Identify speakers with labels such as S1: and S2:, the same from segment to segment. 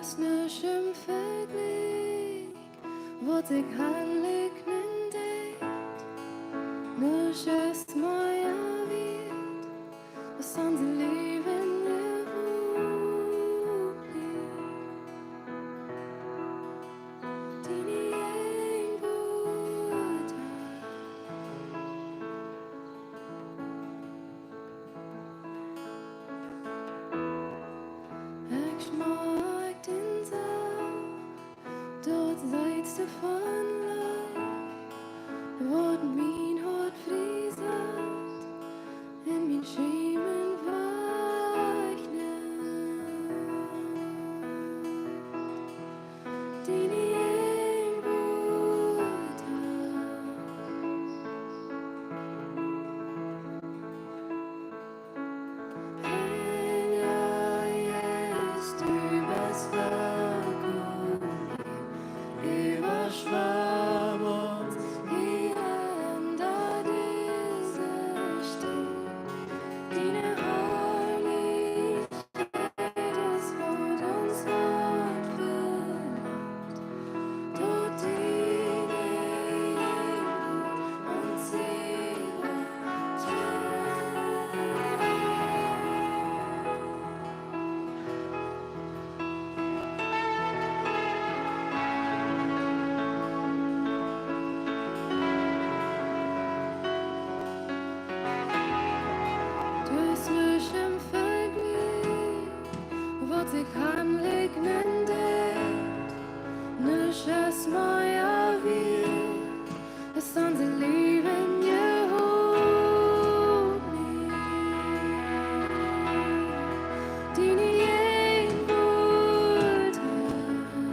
S1: Dus nu vergelijk wat ik handelijk niet deed. Nu is mooi weet, was aan zijn leven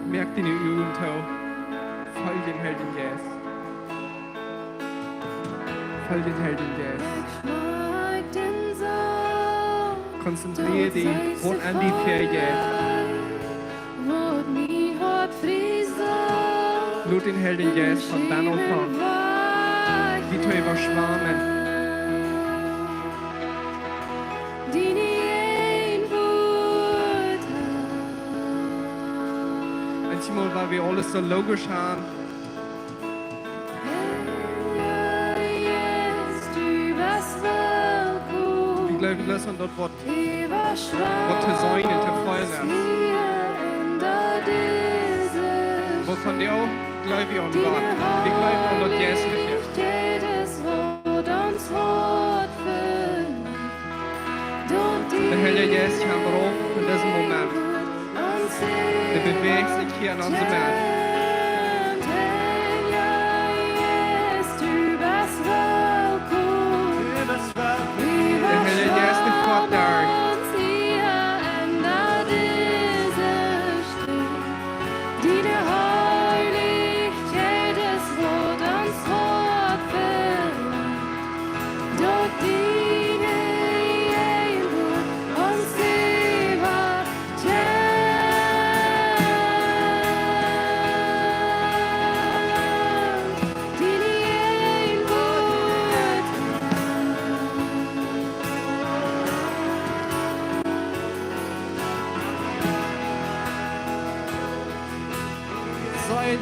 S2: Merk din ugentag. Følg din helden gas. Følg din helden gas. Konzentriere dich rund an die Ferien. Låt din helden gas fra dann og frem. Vi tager i vores schwarmen. Manchmal var vi alle så logisk her. Vi glæder os om det, hvor til søjne til frøjne. Hvorfor det også glæder vi om det. Vi glæder om det jæslige. Det hellige jæs kommer op i disse moment. Det bevæger sig her an unser Berg. Der hellige jæs er fort der.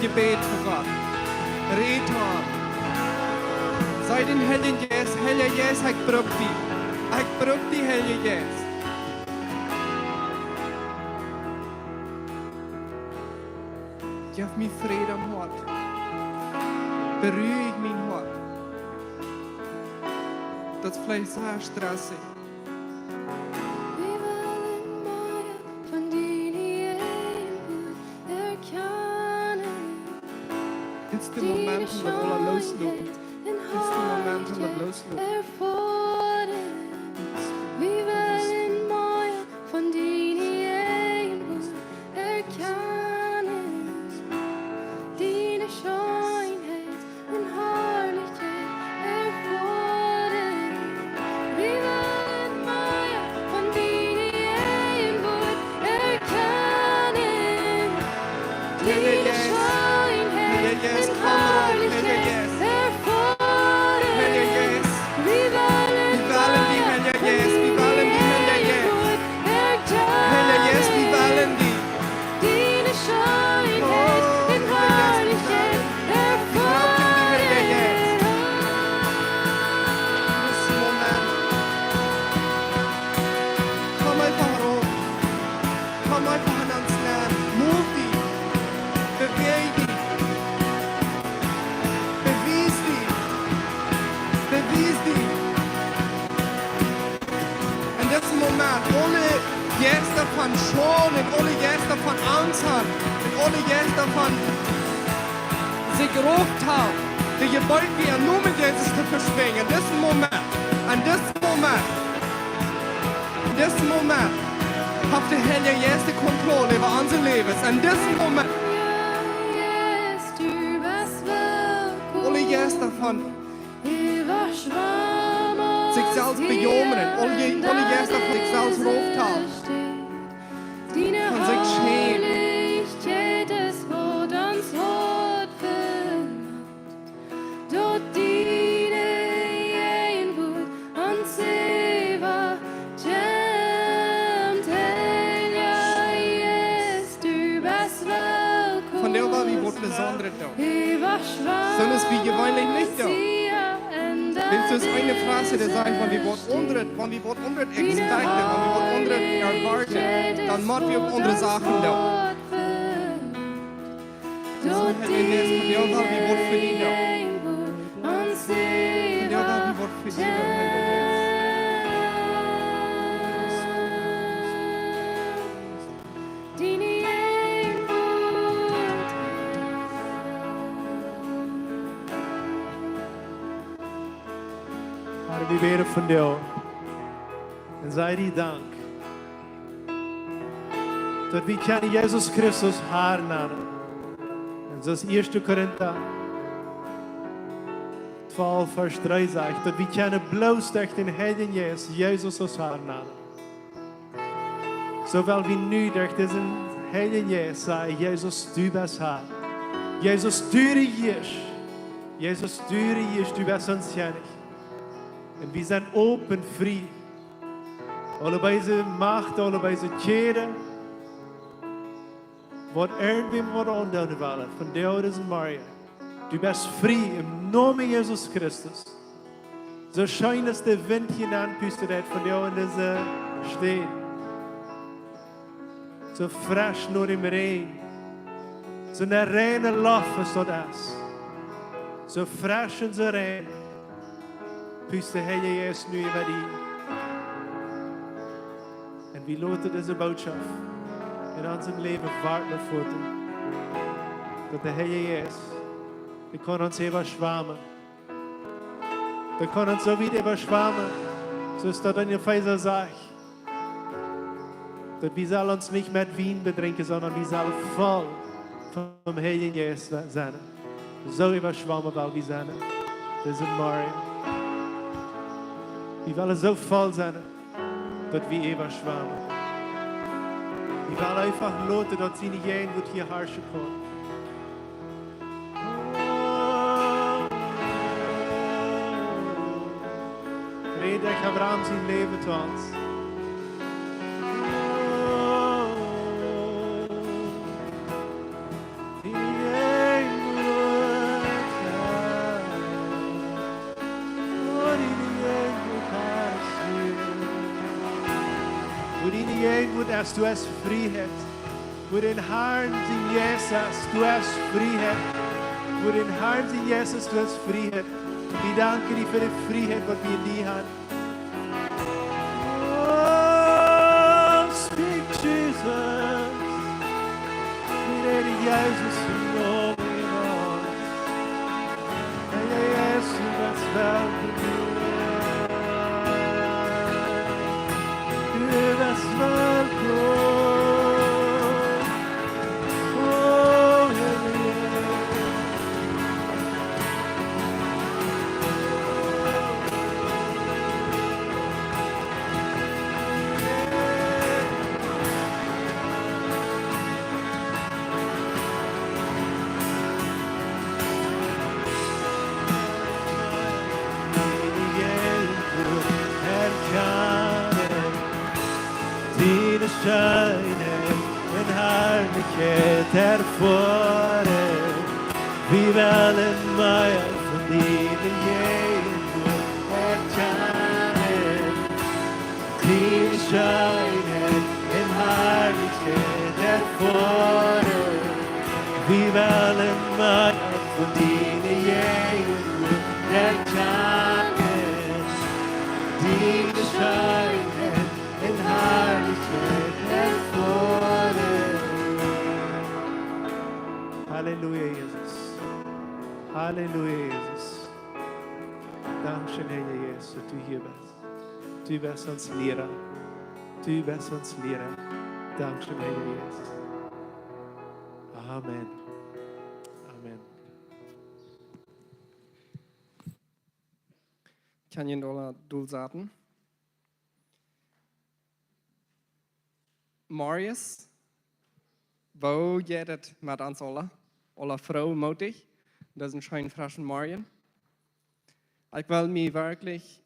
S2: Gebet für Gott. Red ham. Sei den Helden Jes, Helge Jes, ich brauch die. Ich brauch die Helge Jes. Gib mir Frieden am Hort. Beruhig mein Hort. Das Fleisch ist Straße. Dit is de moment om dat alle loslopen. Dit is de moment om dat loslopen.
S1: Vi willen meer van die eeuwig erkennen. Die schoonheid en herrlijkheid ervaren. Vi willen meer van die eeuwig erkennen. Die
S2: Yes, come on, Helge Jes. Helge Jes. Wir wollen die Helge Jes. Wir wollen die Helge Jes. Helge Jes, wir wollen die. Kom einfach an ans Land. Move die. Beweg die. Bewies die. Bewies die. In diesem Moment, ohne jetzt davon schonen, ohne jetzt davon Angst haben, ohne jetzt davon sich gerufen haben, die gebeugt werden, nur mit Jesus zu verschwingen. In diesem Moment, habt ihr Herr jetzt die Kontrolle über unser Leben. In diesem Moment,
S1: Yes, du bist willkommen.
S2: ohne jetzt davon
S1: Überschwemmen
S2: sich selbst bejammern, ohne jetzt davon sich selbst gerufen haben. Von sich schämen.
S1: Jedes Wort ans Wort verlangt. Dort diene ein Wort ans Eva. Jämt ja, yes, du bist willkommen.
S2: Von der war wie Wort besonders da.
S1: Überschwemmen
S2: Sondern es wie gewöhnlich nicht da. Wenn es eine Phrase der sein, von wie Wort expecten, von wie Wort erwarten, dann machen wir auch andere Sachen da. So hat wir das, von der war wie Wort für die da. Von der war wie Wort für die da.
S3: Herre, vi ber från dig en sei dir dank. Dat vi känner Jesus Kristus här nära. En zoals 1 Korinther 12 vers 3 zegt, dat vi känner blåstekt in Heiligen Jesus oss här nära. Zowel vi nu durch diesen Heiligen Jesus säger, Jesus du bist här. Jesus du är Jesus. Jesus du är Jesus, du bist uns tjänig. Und wir sind open, frei. Alle deze macht, alle deze keren. Wat irgendwem wat aandoen willen. Van jou is Maria. Du bist frei im Namen Jesus Christus. So schön, dass der Wind hineinpustet hat von jou in diese Stehen. So frisch nur im Regen. So eine reine Luft ist das. So frisch und so rein. Puste Herr Jesus nu über die. Und wir lassen diese Botschaft in unserem Leben warten vor dir. Dass der Herr Jesus, der kann uns überschwemmen. Der kann uns so wieder überschwemmen, so ist das in der Pfizer sagt. Dass wir sollen uns nicht mit Wein betrinken, sondern wir sollen voll vom Herrn Jesus sein. So überschwemmen, weil wir sind. Das ist Maria. Wir wollen so voll sein, dass wir überschwemmen. Wir wollen einfach lassen, dass sie nicht jeden wird hier herrschen kann. Rede ich Abraham sein Leben zu uns. Als du hast Freiheit. Wo den Herrn in Jesus, du hast Freiheit. Wo den Herrn in Jesus, du hast Freiheit. Wir danken dir für die Freiheit, die wir in dir haben. Oh, speak Jesus. Wir reden Jesus im Namen Gottes. Herr Jesus, du bist willkommen. Du bist willkommen. Schöne en Herrlichkeit erfahren. Wir wollen mehr von dir Jesus erkennen. Die Schöne en Herrlichkeit Vi wollen mal von dine Jäger erklangen, dine Schönheit in Herrlichkeit erfordern. Halleluja, Jesus. Halleluja, Jesus. Dankeschön, Herr Jesus, dass du hier bist. Du bist uns Lehrer. Du bist uns Lehrer. Dankeschön, Herr Jesus. Amen. Amen.
S2: Kan je dollar doel zaten? Marius, wo geht het met ons alle vrouwen moedig? Dat is een schijn frischen Marion. Ik wil me wirklich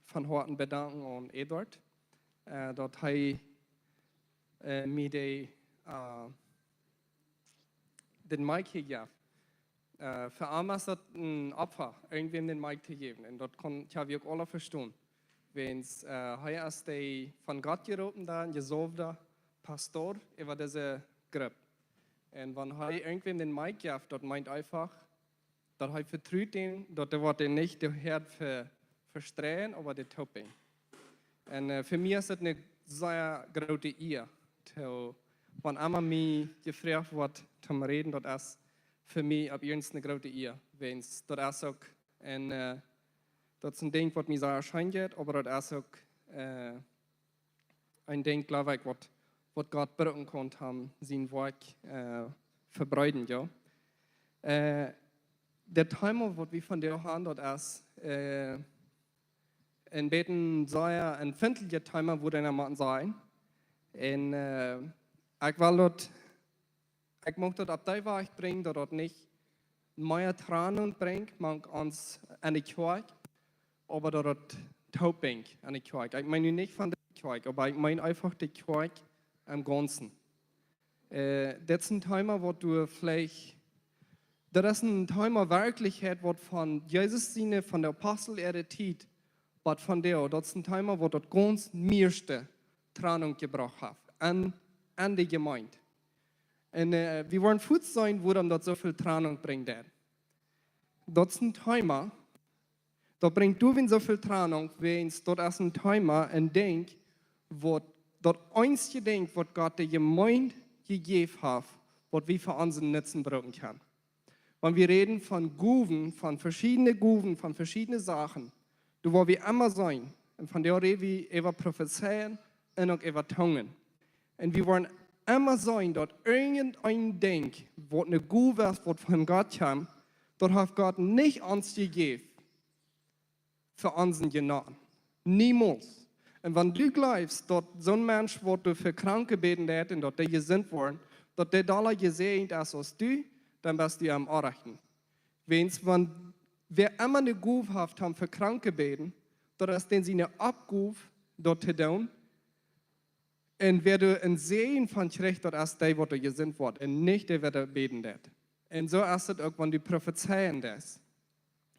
S2: van harte bedanken aan Eduard, dat hij me den mic gegeven. Voor allemaal is dat een opfer, irgendwem den mic te geven. En dat kan ik ook alle verstaan. Wens hij is de van God geroepen daar, gezalfde pastor over deze groep. En wanneer hij irgendwem den mic geeft, dat meint einfach, dat hij vertrouwt ihn, dat wordt niet de Herd verstrehen, aber de topping. En voor mij is het een zeer grote eer. Wanneer allemaal mij gevraagd wordt te reden, dat is voor mij op eens een grote eer. Wens, dat is ook, en dat is een ding wat mij zeer schijnt, maar dat is ook een ding, geloof ik, wat God gebruiken kon om zijn werk verbreiden. Ja. De timer wat we van der hebben, dat is een beetje een empfindelijke timer, wo dan maar zijn. En ik wil dat, ik mag dat op die weg brengen, dat het niet meer tranen brengt, maar ons aan de kerk, maar dat het taub brengt aan de kerk. Ik meen nu niet van de kerk, maar ik meen einfach de kerk am Ganzen. Dat is een timer wat du vielleicht, dat is een timer werkelijkheid wat van Jezus zine, van de apostel tijd, wat van der, dat is een timer wat het ganz meeste tranen gebracht heeft aan de gemeente. En we worden goed zijn, waarom dat zoveel tranen brengt. Dat is een timer, dat brengt du zoveel tranen, wens dat is een timer en denk, wat dat einzige ding wat God de gemeente gegeven heeft, wat we voor onze nutzen gebruiken können. Wenn wir reden von Guven, von verschiedenen Sachen, da wo wir immer sein, und von der reden wir über Prophezeien und auch über Tongen. Und wir wollen immer sein, dass irgendein Ding, was eine Guve ist, was von Gott kommt, dort hat Gott nicht uns gegeben für unseren Genannten. Niemals. Und wenn du glaubst, dass so ein Mensch, der du für Kranke beten hat und dass die gesinnt worden, dass der da gesehen ist als du, dann bist du am Arrechten. Wenn wer immer eine Guf hat, haben für Kranke beten, dass ist denn sie eine Abguf dort zu tun. Und wer du ein Sehen von kriegt, das ist der, der gesinnt wird, und nicht der, der beten hat. Und so ist es auch, wenn du prophezeien das.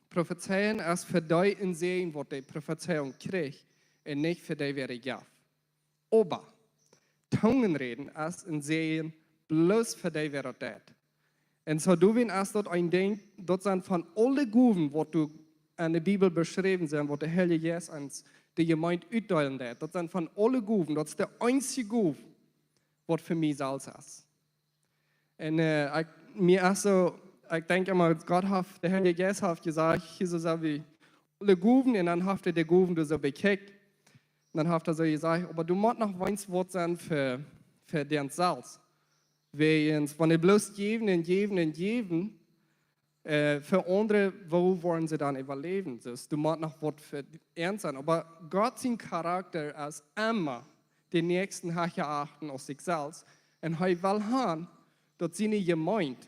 S2: Prophezeien ist für die ein Sehen, was die Prophezeiung kriegt, und nicht für die, wer ich darf. Aber Tongenreden ist ein Sehen bloß für die, wer das hat. Und so du wenn erst dort ein Ding, dort sind von alle Guven, was du in der Bibel beschrieben sind, was der Heilige Jesus uns die Gemeinde utteilen hat, dort sind von alle Guven, das ist der einzige Guv, was für mich selbst ist. Und ich denke immer, Gott hat, der Heilige Jesus hat gesagt, hier so wie alle Guven, und dann hat er die Guven so bekickt, und dann hat er so gesagt, aber du musst noch eins Wort sein für den Salz. Wenn die bloß geben, für andere, wo wollen sie dann überleben? Dus du musst noch was für ernst sein. Aber Gott, sein Charakter ist immer den Nächsten höher achten als sich selbst. Und er will haben, dass seine Gemeinde,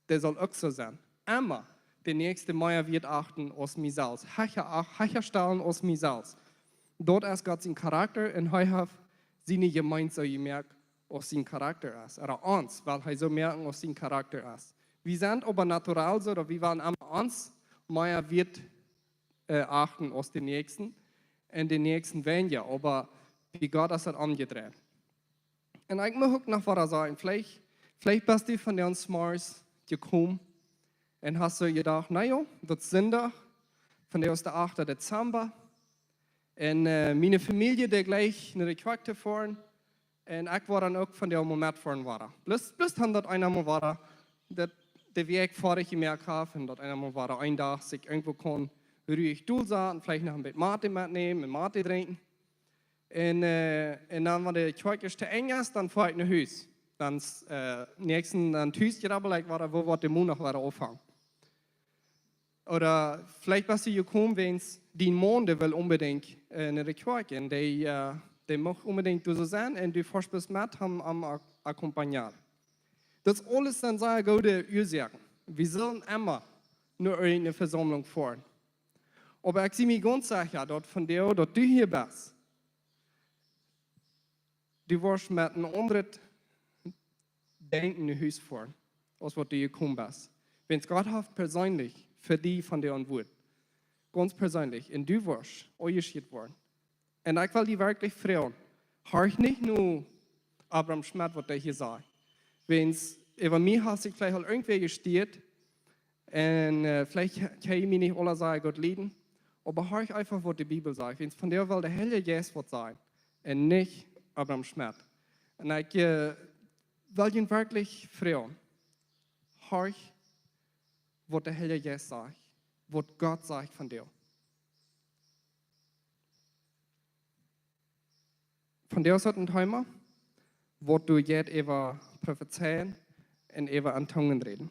S2: der soll auch so sein. Immer den Nächsten mehr wird achten als mich selbst. Höher stellen als mich selbst. Dort ist Gott sein Charakter und er hat seine Gemeinde so gemerkt, aus sein Charakter ist. Oder uns, weil er so merken, aus sein Charakter ist. Wir sind aber natural so, oder wir wollen uns mehr wird achten als den Nächsten. Und den Nächsten weniger, aber wie Gott das hat umgedreht. Und ich möchte noch was sagen. Vielleicht Vielleicht bist du von uns morgens gekommen und hast du gedacht, naja, das ist Sonntag, von der ist der 8. Dezember. Und meine Familie, die gleich nach der Kirche fahren, und ich war dann auch von der Moment fahren war. Bloß haben dort einer mal war, der Weg fertig gemerkt habe, und dort einer mal war, ein Tag sich irgendwo kann ruhig durchsagen, vielleicht noch ein bisschen Mate mitnehmen, ein Mate trinken. Und dann, wenn der Kirche zu eng ist, dann fahre ich nach Haus. Dann nächsten dann Tuesday war, wo wird der Monat war auffangen. Oder vielleicht bist du gekommen, wenn es die Monde will unbedingt in der Kirche, und die muss unbedingt so sein, und du fährst bis mit am Akkompagnieren. Das alles sind sehr gute Ursachen. Wir sollen immer nur in eine Versammlung fahren. Aber ich sehe mich ganz sicher, dass von dir, dass du hier bist, du wirst mit einem anderen Denken in Haus fahren, als was du gekommen bist. Wenn es Gott hat persönlich für die von dir an Wort, ganz persönlich, und du wirst eingeschickt worden. Und ich will die wirklich fragen, hör ich nicht nur Abraham Schmidt, was der hier sagt. Wenn es über mich hat sich vielleicht auch irgendwer gesteht, und vielleicht kann ich mich nicht alle sagen, Gott lieben, aber hör ich einfach, was die Bibel sagt. Wenn es von der will der Heilige Geist wird sein, und nicht Abraham Schmidt. Und ich will ihn wirklich fragen, hör ich, was der Heilige Geist sagt, was Gott sagt von dir. Von der ist ein Thema, wo du jetzt über prophezeien und über Antungen reden.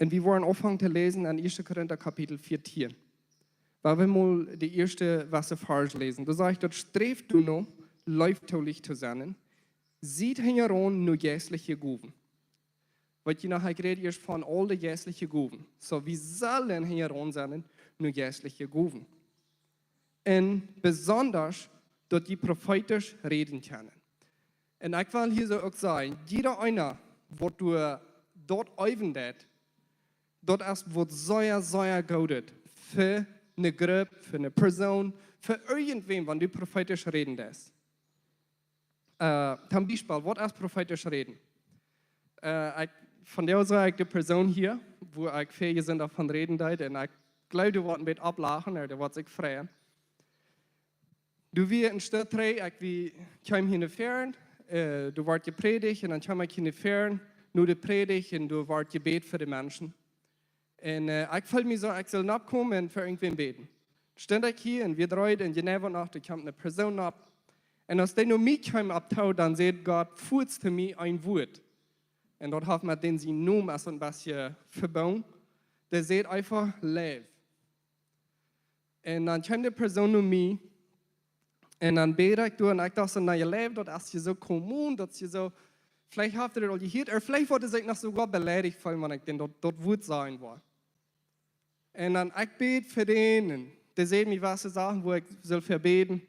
S2: Und wir wollen anfangen zu lesen an 1. Korinther Kapitel 14. Weil wir mal die erste Vers lesen. Da sagt, dort strebt du noch, leuftolich zu sein, sieht heran nur jässliche Guben. Weil je nachher redet ihr von all den jässlichen Guben. So, wir sollen heran sein, nur jässliche Guben. Und besonders, dort die prophetisch reden können. Und ich will hier so auch sagen, jeder einer, wo du dort öffnet, dort erst wird sehr gut für eine Gruppe, für eine Person, für irgendwen, wenn du prophetisch reden lässt. Zum Beispiel, was erst prophetisch reden? Von der Seite die Person hier, wo ich fähig sind, davon reden, und ich glaube, du wirst ein bisschen ablachen, oder du wirst sich freuen. Du wirst in Stadt 3, ich komme hier fern, du wirst gepredigt, und dann komme ich hier fern, nur die Predigt, und du wirst gebet für die Menschen. Und ich fühle mich so, ich soll abkommen und für irgendwen beten. Ständig hier, und wir drei, und genau nach, da kommt eine Person ab. Und als der nur mich kommt abtau, dann sieht Gott, furzt für mich ein Wort. Und dort hat man den sie Namen als ein bisschen verbaut. Der sieht einfach Leben. Und dann kommt die Person nur mich. Und dann bete ich durch, und ich dachte, na, ihr Leben, das ist hier so kommun, das ist hier so, vielleicht habt ihr das all gehört, oder vielleicht wollte sich noch sogar beleidigt fühlen, wenn ich den dort Wut sein war. Und dann ich bete für den, und der sieht mir was Sachen, wo ich soll verbeten.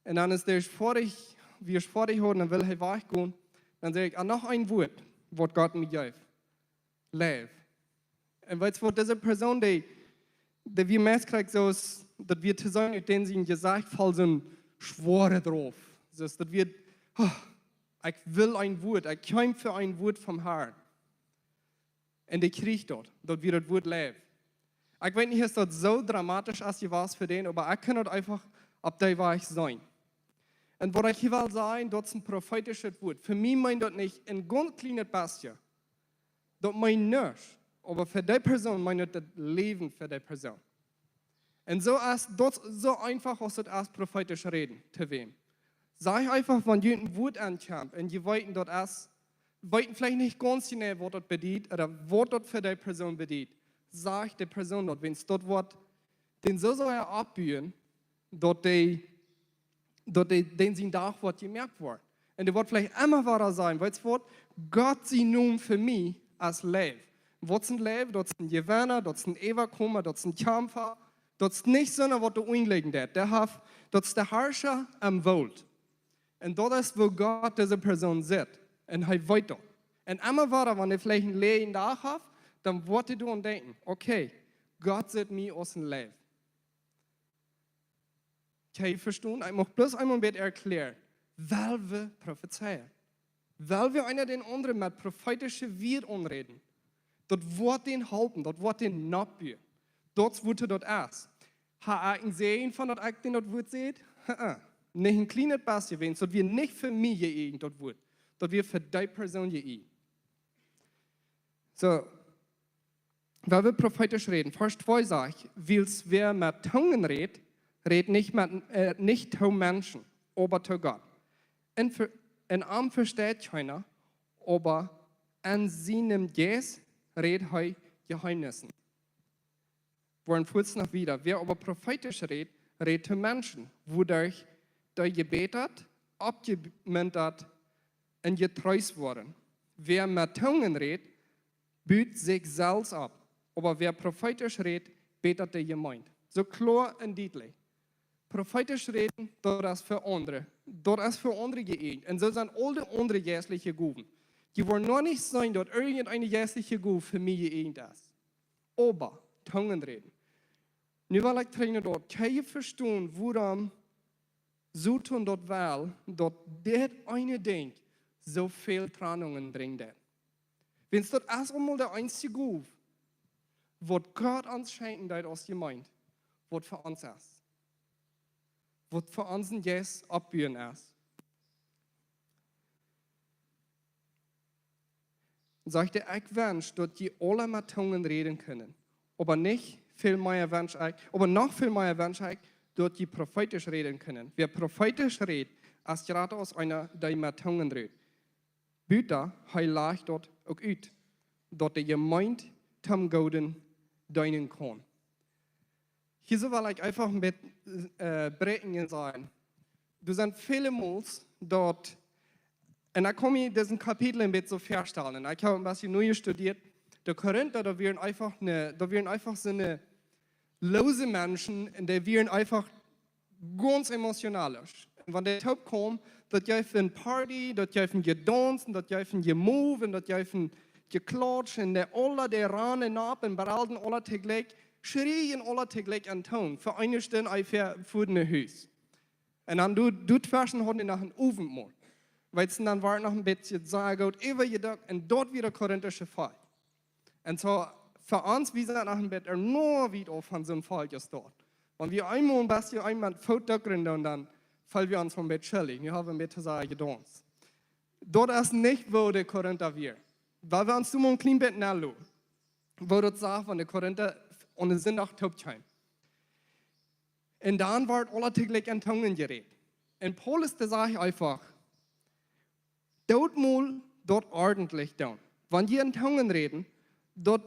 S2: Und dann ist der wie ich vor dich höre, dann will er weggehen. Dann sage ich, noch ein Wort, was Gott mir gibt. Leben. Und weißt du, diese Person, die wir meist kriegen, so ist, dass wir zusammen mit denen sie gesagt haben, so ein Schwore drauf. So ist, dass wir, ich will ein Wort, ich kämpfe für ein Wort vom Herrn. Und die kriegt dort wir das Wort leben. Ich weiß nicht, ist das so dramatisch, als ich war für den, aber ich kann das einfach ab der Weich sein. Und was ich hier will sagen, das ist ein prophetisches Wort. Für mich meint das nicht ein ganz kleines bisschen. Das meint nicht. Aber für die Person meint das Leben für die Person. Und so ist das so einfach, als das erst prophetisch reden. Zu wem? Sag einfach, wenn ihr ein Wort ankommt und ihr wollt das wollten vielleicht nicht ganz genau, was das bedeutet oder was das für die Person bedeutet. Sag der Person dort, wenn es dort wird, den so soll er abbühen, dort den sie Tag wird gemerkt wird. Und der wird vielleicht immer weiter sein, weil es wird Gott sie nun für mich als Leben. Was ist ein Leben? Dort ist ein Gewinner, dort ist ein Everkommer, dort ist ein Kämpfer, dort ist nicht so, was du einlegen darfst. Dort ist der Herrscher am Welt. Und dort ist, wo Gott diese Person sieht. Und er weiß das. Und immer weiter, wenn er vielleicht ein Leben da hat, dann wird du und denken, okay, Gott sieht mich aus dem Leben. Kann ich verstehen? Ich muss bloß einmal mit erklären, weil wir prophezeien. weil wir einer den anderen mit prophetische Wort anreden. Dort wird den halten, dort wird den nachbühen. Dort wird dort erst. Ha ich sehen von dort ich den dort wird seht? Nicht ein kleines bisschen, wenn dort wir nicht für mich gehen dort wird. Dort wir für die Person gehen. So, weil wir prophetisch reden, Vers 2 sagt, willst wer mit Tungen redet, red nicht zu Menschen, aber zu Gott. Ein Arm versteht keiner, aber an seinem Geist redet er Geheimnissen. Wollen kurz noch wieder. Wer aber prophetisch redet zu Menschen, wodurch der gebetet, abgemüntert und getreut worden. Wer mit Tungen redet, büht sich selbst ab. Aber wer prophetisch redet, betet der Gemeinde. So klar und deutlich. Prophetisch reden, das ist für andere. Das ist für andere geeint. Und so sind alle andere geistliche Gaben. Die wollen noch nicht sein, dass irgendeine geistliche Gabe für mich geeint ist. Aber, Tungen reden. Nu will ich trainen dort, kann je verstehen, warum so tun dort wel, dass das eine Ding so viel Trennungen bringt. Wenn es dort erst einmal der einzige Gabe, was Gott uns schenken hat aus Gemeinde, was für uns ist. Was für uns ein Yes abbühen ist. Sagte ich wünsche, dass die alle mit Tungen reden können, aber nicht viel mehr wünsche ich, aber noch viel mehr wünsche ich, dass die prophetisch reden können. Wer prophetisch redet, als gerade aus einer, der mit Tungen redet, bitte, leicht dort auch ut, dass die Gemeinde zum Goden dienen kann. Hier will ich einfach mit Brechen sagen. Du sind viele Mal dort, und da komme ich diesen Kapitel ein bisschen so feststellen. Ich habe ein bisschen neu studiert. Der Korinther, da wären einfach so eine lose Menschen, und die wären einfach ganz emotionalisch. Und wenn der Top kommt, dat jij een party, dat jij gedanst, dat jij gemove, dat jij geklatscht, en de alle die ranen op en beralden alle tegelijk, schreien alle tegelijk aan toon, voor een stunde einfach voor het huis. En dan doet versen hadden nach een ovenmoord. Weil es dann war noch ein bisschen sagen, immer gedacht, und dort wieder korinthische Fall. Und so, für uns, wir sind nach ein bisschen nur wieder von so einem Fall just dort. Und wir einmal ein bisschen einmal Foto gründen und dann fallen wir uns von Bett chillig. Wir haben ein bisschen sagen, gedanzt. Dort ist nicht, wo der Korinther wir. Weil wir uns nur ein kleines bisschen nachschauen. Wo dort sagt, von der Korinther, und es sind auch Topchein. Und dann wird alle täglich in Tungen geredet. In Paulus, da sage ich einfach, dort mal dort ordentlich down. Wenn die in Tungen reden, dort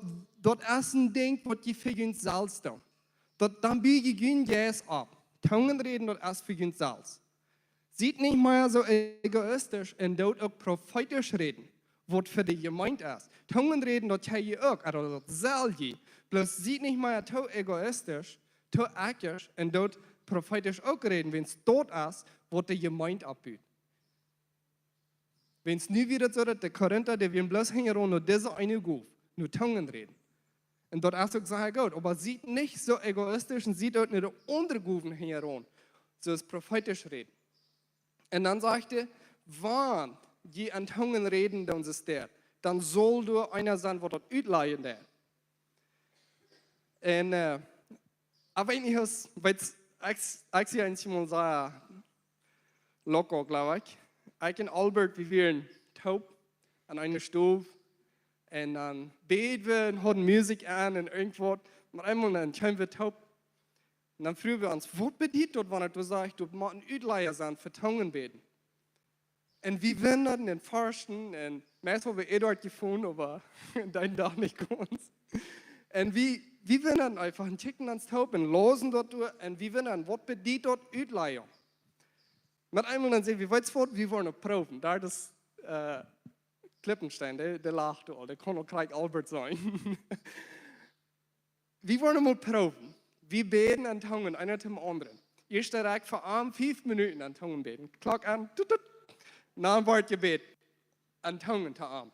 S2: ist ein Ding, was die für uns selbst tun. Dort dann biege ich jetzt ab. Tungen reden dort erst für uns selbst. Sieht nicht mehr so egoistisch und dort auch prophetisch reden, was für die gemeint ist. Tungen reden dort hier auch, also dort selber. Bloß sieht nicht mehr so egoistisch, so eckig und dort prophetisch auch reden, wenn es dort ist, was die gemeint abbietet. Wenn es nie wieder so ist, der Korinther, der will bloß hängen und nur diese eine Guf, nur Tungen reden. Und dort ist auch gesagt, gut, aber sieht nicht so egoistisch und sieht dort nicht andere Gufen hängen, so ist prophetisch reden. Und dann sagte, wann die an Tungen reden, dann soll du einer sein, der dort utleihen der. Und, aber wenn ich es, weil ich sie einmal sage, locker, glaube ich, ich und Albert, wir waren taub an einer Stufe und dann beten wir und hören Musik an und irgendwas. Und einmal dann können wir taub. Und dann fragen wir uns, was bedeutet das, wenn du sagst, du musst ein Utleiher sein für Tungen beten? Und wir wundern und forschen und meistens haben wir dort gefunden, aber dein Tag nicht ganz. Und wir wundern einfach und schicken uns taub und losen dort durch und wir wundern, was bedeutet dort Utleiher? Mit einmal dann sehen wir, wir wollen noch proben. Da ist Klippenstein, der lacht all, der kann auch gleich Albert sein. Wir wollen mal proben. Wir beten an Tungen, einer zum anderen. Ihr steht direkt vor Arm 5 Minuten an Tungen beten. Klock an, dann wird Gebet an Tungen zu Arm.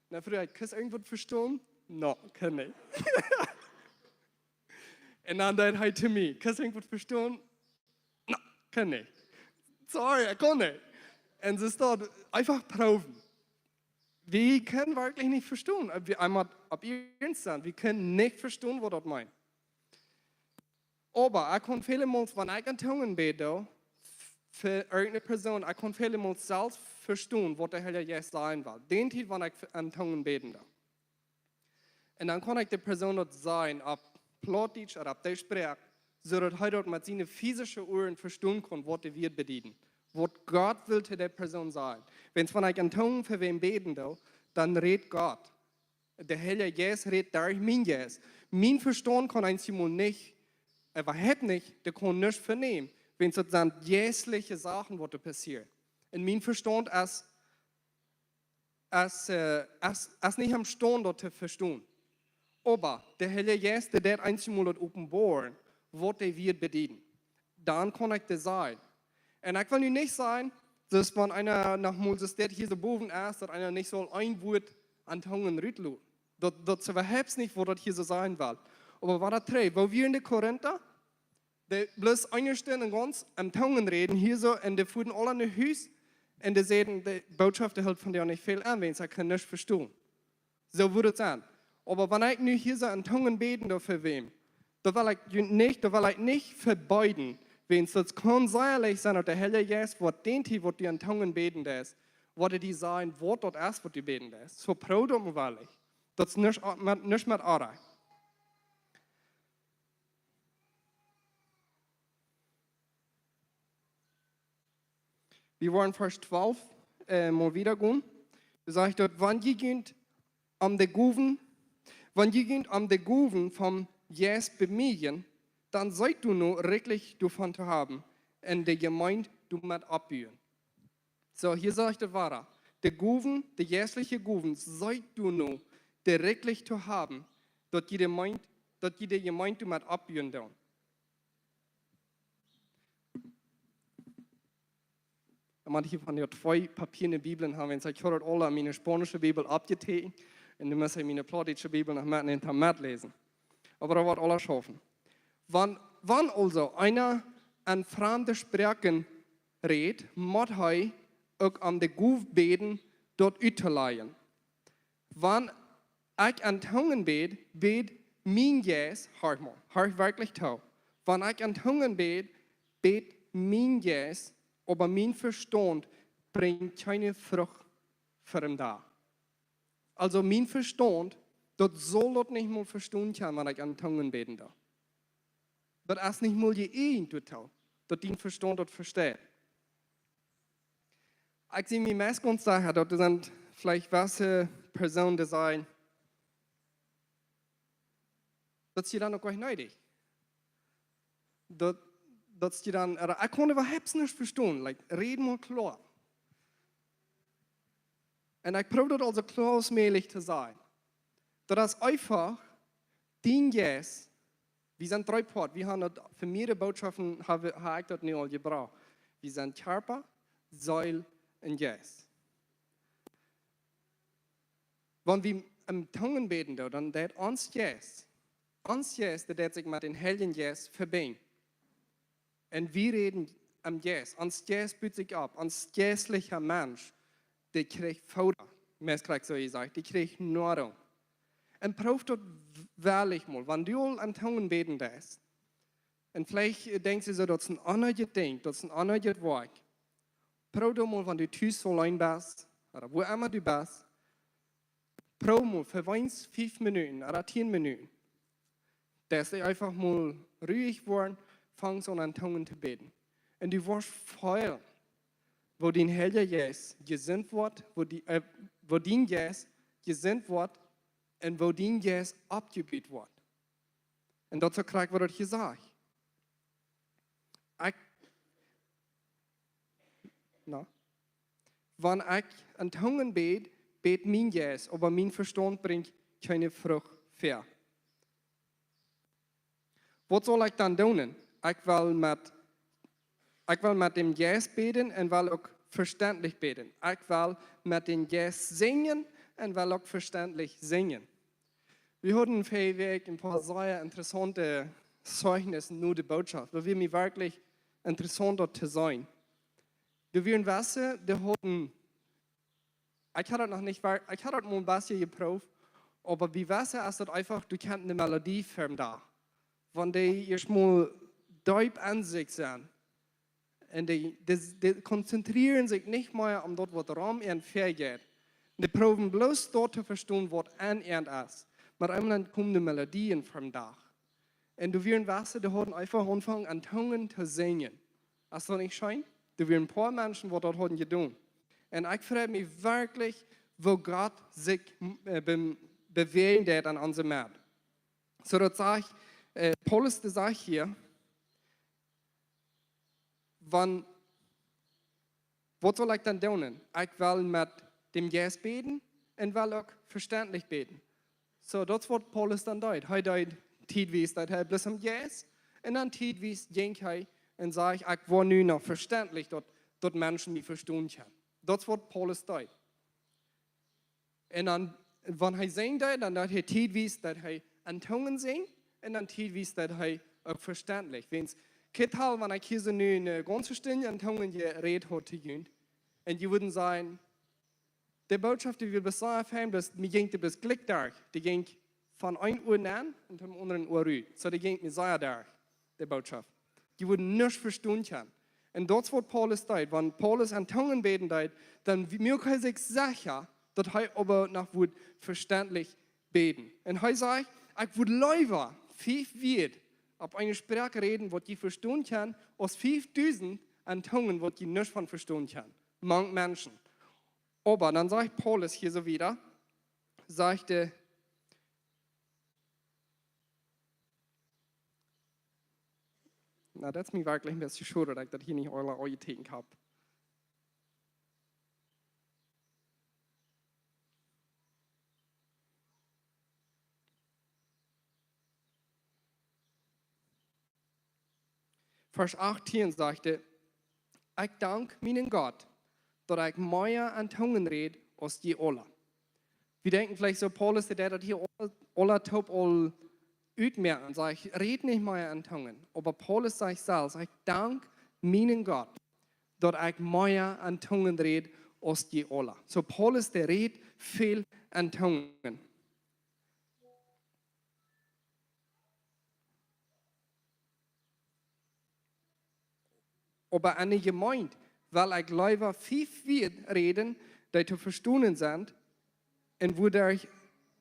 S2: Dann frage ich, kannst du irgendwas verstehen? No, kann nicht. Und dann sagt er zu mir, kannst du irgendwas verstehen? No, kann nicht. Sorry, ich kann nicht. Und es ist dort einfach proben. wir können wirklich nicht verstehen, ob wir einmal ab ernst sind. Wir können nicht verstehen, was das meint. Aber ich kann vielmals, wenn ich in Zungen bete, für irgendeine Person, ich kann vielmals selbst verstehen, was der Herr jetzt sagen will. Den Tag, wenn ich in Zungen beten darf. Und dann kann ich der Person das sagen, ob Plattdeutsch oder ob der spricht, so dass er mit seinen physischen Ohren verstehen kann, was er wird bedienen. Was Gott will zu der Person sagen. Wenn ich in Zungen für wen beten darf, dann redet Gott. Der Herr Jesus redet durch mein Jesus. Mein Verstand kann einmal nicht, überhaupt nicht, der kann nicht vernehmen, wenn es dann jährliche Sachen, was passieren. Und mein Verstand ist nicht am Stand, das zu verstehen. Aber der Herr Jesus, der einmal offenbaren, was er wird bedienen. Dann kann ich das sagen. Und ich will nicht sagen, dass wenn einer nach Moses, der hier so boven ist, dass einer nicht so ein Wort an Tongen rüttelt. Das ist überhaupt nicht, wo das hier so sein will. Aber was das trägt, wo wir in der Korinther, die bloß eine Stunde ganz am Tongen reden, hier so, und die fuhren alle in das Haus, und die sehen, die Botschaft hält von der nicht viel an, wenn sie nicht verstehen. So würde es sein. Aber wenn ich nicht hier so an Tongen beten darf für wem, da will ich nicht verbeiden, wenn es das kann säuerlich sein, dass der Herr Jesus, was den Tag, was die an Tongen beten ist, was die sagen, was dort ist, was die beten ist. So proud um weil ich. Das ist nicht mit Arbeit. Wir wollen Vers 12 mal wieder gehen. Da sagt dort, wenn ihr geht am de Guven vom Jesus bemühen, dann seid du nur wirklich davon zu haben, und der Gemeinde du mit abbühen. So, hier sagt der Wahrer, der Guven, der jährliche Guven, seid du nur wirklich zu haben, dort jede Gemeinde du mit abbühen dann. Manche von den 2 Papieren Bibeln haben, wenn ich habe alle meine spanische Bibel abgetan und dann muss ich meine plattdeutsche Bibel noch mitlesen. Aber das wird alles schaffen. Wenn also einer an fremde Sprachen redet, muss er auch an der Guf beten, dort utleihen. Wenn ich an Tungen bete, mein Jesus, hör wirklich zu. Wenn ich an Tungen bete mein Jesus, aber mein Verstand bringt keine Frucht für ihn da. Also mein Verstand, das soll das nicht mal verstehen können, wenn ich an Tungen beten darf. Das ist nicht mal die Ehe, dass dein Verstand das versteht. Ich sehe mir meistens sagen, dass das sind vielleicht welche Personen, die sagen, dass sie dann noch gar nicht neidig. Dass die dann, ich kann überhaupt nicht verstehen, reden mal klar. Und ich probiere das also klar als möglich zu sein. Das ist einfach, dein Jesus, wir sind 3 Parts, wir haben das, für mehrere Botschaften habe ich das nicht all gebraucht. Wir sind Körper, Seele und Jesus. Wenn wir im Tongen beten, dann wird uns Jesus, der sich mit den Heiligen Jesus verbinden. Und wir reden am Jesus. Uns Jesus büht sich ab. Uns jäslicher Mensch, der kriegt Futter. Mehr kriegt so gesagt, der kriegt Nahrung. Und prüf das wirklich mal, wenn du an Tongen beten darfst. Und vielleicht denkst du so, das ist ein anderes Ding, das ist ein anderes Werk. Prüf das mal, wenn du Tüß allein bist, oder wo immer du bist. Prüf mal, für 5 Minuten oder 10 Minuten. Dass du einfach mal ruhig worden, fangst an Tongen zu beten. Und du wirst feiern, wo dein Herr Jesus gesinnt wird, wo dein Jesus gesinnt wird und wo dein Jesus abgebiet wird. Und dazu kriegt wir das hier sagen. Wenn ich an Tongen bete, mein Jesus, aber mein Verstand bringt keine Frucht für. Was soll ich dann tun? Ich will mit dem Jesus beten und will auch verständlich beten. Ich will mit dem Jesus singen und will auch verständlich singen. Wir hatten vorweg ein paar sehr interessante Zeugnisse nur die Botschaft. Da wird mir wirklich interessant zu sein. Wir wissen, die hatten Ich hatte noch nicht, ich hatte mal ein bisschen geprobt, aber wie besser ist das einfach, du kennst eine Melodie für da. Wenn die erst mal deep an sich sind, und die konzentrieren sich nicht mehr um dort, wo der Raum ihnen vergeht. Die proben bloß dort zu verstehen, was an ihnen ist. Aber irgendwann kommen die Melodien vom Dach. Und du wirst wissen, die haben einfach angefangen, an Tungen zu singen. Ist das nicht schön? Du wirst ein paar Menschen, die das haben getan. Und ich frage mich wirklich, wo Gott sich bewegt an unserem Markt. So, das sage ich, Paulus sagt hier, was soll ich dann tun? Ich will mit dem Geist beten und will auch verständlich beten. So, das wird Paulus dann deut. Er deut tidvis, dass er bloß am Geist und dann tidvis denkt er und sagt, ich will nur noch verständlich, dass Menschen mich verstehen können. Das wird Paulus deut. Und dann, wenn er sehen deut, dann deut er tidvis, dass er an Tungen singt und dann tidvis, dass er auch verständlich. Kittal, wenn ich hier so eine ganze Stunde an Tungen geredet habe, und die würden sagen, die Botschaft, die wir bis dahin haben, mir ging die bis Glück da. Die ging von einem Uhr an und vom anderen Uhr rüber. So, die ging mir sehr da, die Botschaft. Die würden nicht verstehen können. Und dort wird Paulus da. Wenn Paulus an Tungen beten da, dann mir kann sich sicher, dass er aber noch verständlich beten. Und er sagt, ich würde lieber 5 wird auf eine Sprache reden, die verstehen kann, als 5000 an Tungen, die nicht von verstehen kann. Manche Menschen. Aber dann sagt Paulus hier so wieder, sagte, na, das ist mir wirklich ein bisschen schade, dass ich das hier nicht alle Autoritäten habe. Vers 18 sagte, ich danke meinen Gott, dass ich mehr an Tungen rede als die alle. Wir denken vielleicht so, Paulus, der das hier alle top all utmerken, sagt, ich rede nicht mehr an Tungen. Aber Paulus sagt selbst, ich danke meinen Gott, dass ich mehr an Tungen rede als die alle. So Paulus, der redet viel an Tungen. Aber an die Gemeinde, weil ich lieber 5 wird reden, die zu verstehen sind, und wo durch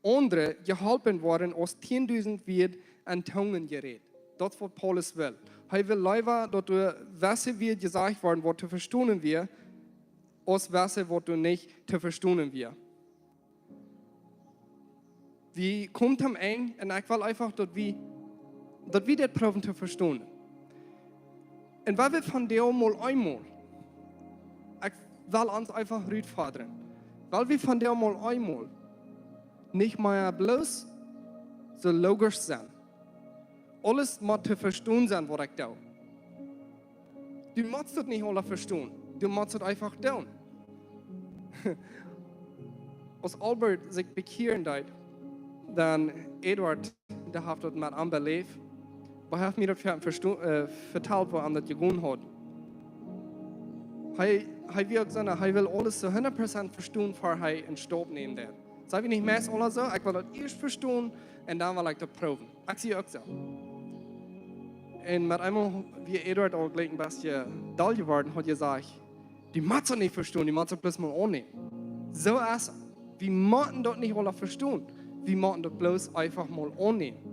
S2: andere geholfen worden, als 10.000 wird an Tungen geredet. Das ist, was Paulus will. Er will lieber, dass du was wird gesagt worden, was zu verstehen wird, als was du nicht zu verstehen wird. Wie kommt am Ende, und ich will einfach, dass wir das probieren zu verstehen. Und weil wir von der mal einmal, ich will uns einfach rüberfordern, weil wir von der mal einmal nicht mehr bloß so logisch sind. Alles muss zu verstehen sein, was ich tue. Du musst das nicht alle verstehen, du musst das einfach tun. Als Albert sich bekehren hat, dann Eduard, der hat das mit anbelebt. Aber er hat mir das vertalt, was er das getan hat. Er will alles zu 100% verstehen, bevor er einen Stopp nehmen wird. Sei wir nicht mehr alle so, ich will das erst verstehen und dann will ich das proben. Ich sehe auch so. Und mit einmal, wie Eduard auch gleich ein bisschen dull geworden hat, gesagt, die musst du nicht verstehen, die musst du bloß mal annehmen. So ist es. Wir müssen das nicht alle verstehen. Wir müssen das bloß einfach mal annehmen.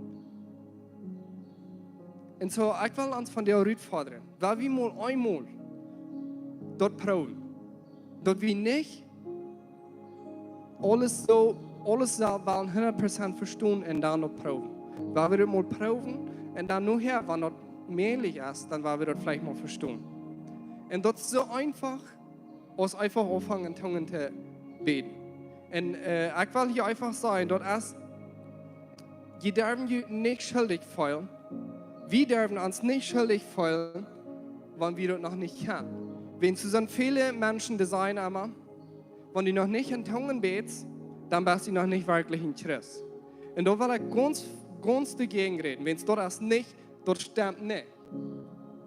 S2: Und so, ich will uns von der Rüd fordern, weil wir mal einmal dort proben, dass wir nicht alles wollen 100% verstehen und dann noch proben. Weil wir das mal proben und dann nachher, wenn das mählich ist, dann werden wir das vielleicht mal verstehen. Und das ist so einfach, als einfach anfangen, Tungen zu beten. Und ich will hier einfach sagen, das ist, die dürfen nicht schuldig fühlen. Wir dürfen uns nicht schuldig fühlen, wenn wir das noch nicht kennen. Wenn zu so viele Menschen das sein immer, wenn die noch nicht in Tungen beten, dann bist du noch nicht wirklich in Christ. Und da will ich ganz dagegen reden. Wenn es dort ist nicht, dort stimmt nicht.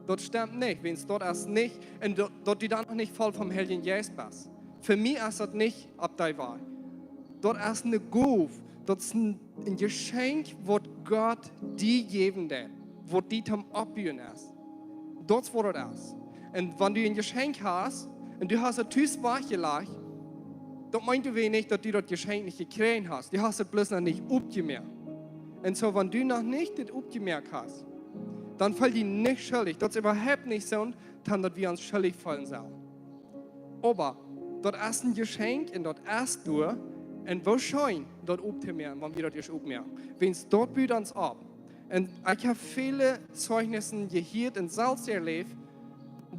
S2: Dort stimmt nicht, wenn es dort ist nicht, und dort die dann noch nicht voll vom Heiligen Geist bist. Für mich ist das nicht ab der Wahl. Dort ist eine Gabe, dort ist ein Geschenk, was Gott dir geben wird, was die zum Abbauen ist. Das ist, was das ist. Und wenn du ein Geschenk hast und du hast es tüß wachgelegt, dann meint du wenig, dass du das Geschenk nicht gekriegt hast. Du hast es bloß noch nicht aufgemerkt. Und so, wenn du noch nicht das aufgemerkt hast, dann fällt dir nicht schuldig. Das ist überhaupt nicht so, dann dass wir uns schuldig fallen sollen. Aber dort ist ein Geschenk und dort ist du und wahrscheinlich dort aufzumerken, wenn wir das aufmerken. Wenn es dort büht uns ab. Und ich habe viele Zeugnisse gehört und selbst erlebt,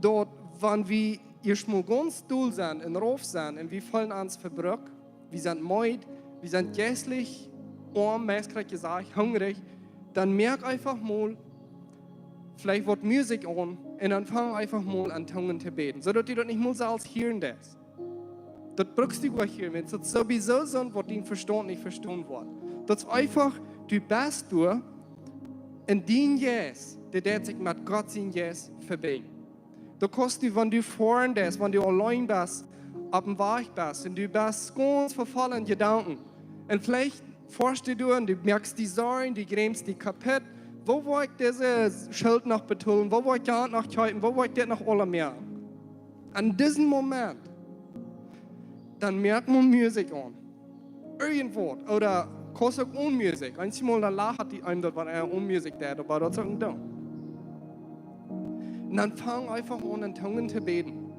S2: dort, wenn wir erstmal ganz doll sind und rauf sind und wir fallen uns verbrückt, wir sind müde, wir sind geistlich arm, meistens gesagt, hungrig, dann merk einfach mal, vielleicht wird Musik an und dann fang einfach mal an Zungen zu beten, sodass du das nicht mal selbst hören darfst. Das brauchst du gleich hören, wenn es sowieso so wird, dein Verstand nicht verstanden wird. Das ist einfach, du bist du und dein Yes, der sich mit Gott sein Yes verbinden. Da kannst du, wenn du vorn bist, wenn du allein bist, auf dem Weg bist und du bist ganz verfallen in Gedanken. Und vielleicht forschst du und du merkst die Sorgen, die grämst die kaputt. Wo will ich diese Schuld noch betonen? Wo will ich gar noch halten? Wo will ich das noch alle mehr? An diesem Moment, dann merkt man Musik an. Irgendwo. Oder kannst auch ohne Musik. Einmal dann lacht die einem, wenn ohne Musik da, aber das ist auch nicht da. Und dann fang einfach an, in Zungen zu beten.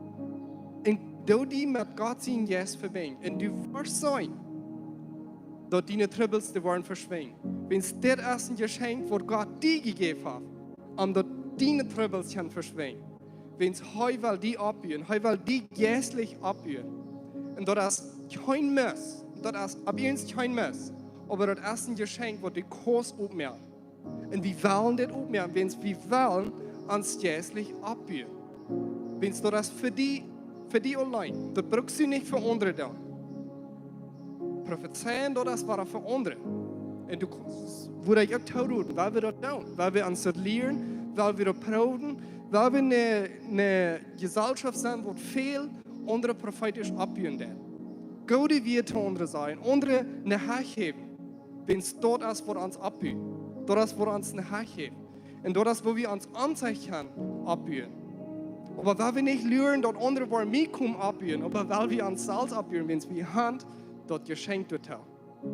S2: Und du die mit Gott sein Yes verbinden. Und du wirst sein, dass deine Troubles die werden verschwinden. Wenn es das ist ein Geschenk, das Gott dir gegeben hat, um dass deine Troubles verschwinden. Wenn es heute die abüben, heute die geistlich abüben. Und das ist kein Muss. Das ist ab jetzt kein Muss. Aber das ist ein Geschenk, das die Kurs aufmerkt. Und wir wollen das aufmerken, wenn wir wollen, ans geistlich abüben. Wenn es das für die allein, das brauchst du nicht für andere da. Prophezeien, das war für andere. Und du würde ich auch tun, weil wir das tun, weil wir uns das lernen, weil wir das proben, weil wir eine Gesellschaft sind, wo viel andere prophetisch abüben. Gute wir zu anderen sein, andere eine Hand heben, wenn es dort ist, wo uns abüben. Dort ist, wo uns eine Hand heben. Und dort ist, wo wir uns anzeichnen, abüben. Aber weil wir nicht lernen, dort andere wollen mitkommen abüben, aber weil wir uns selbst abüben, wenn es wie Hand dort geschenkt wird.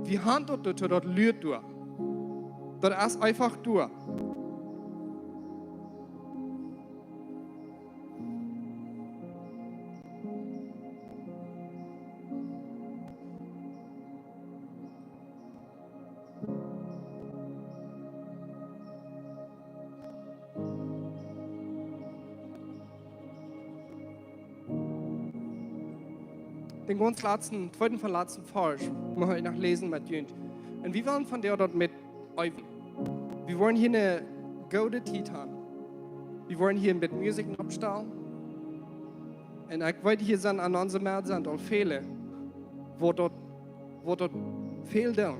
S2: Wie Hand dort lürt du. Dort ist einfach du. Den ganz zweiten von letzten Vers, muss ich noch lesen mit Jünd. Und wir wollen von der dort mit üben. Wir wollen hier eine gute Zeit haben. Wir wollen hier mit Musik abstellen. Und ich wollte hier sagen, an unserem Markt sind auch viele, wo dort fehlt. Und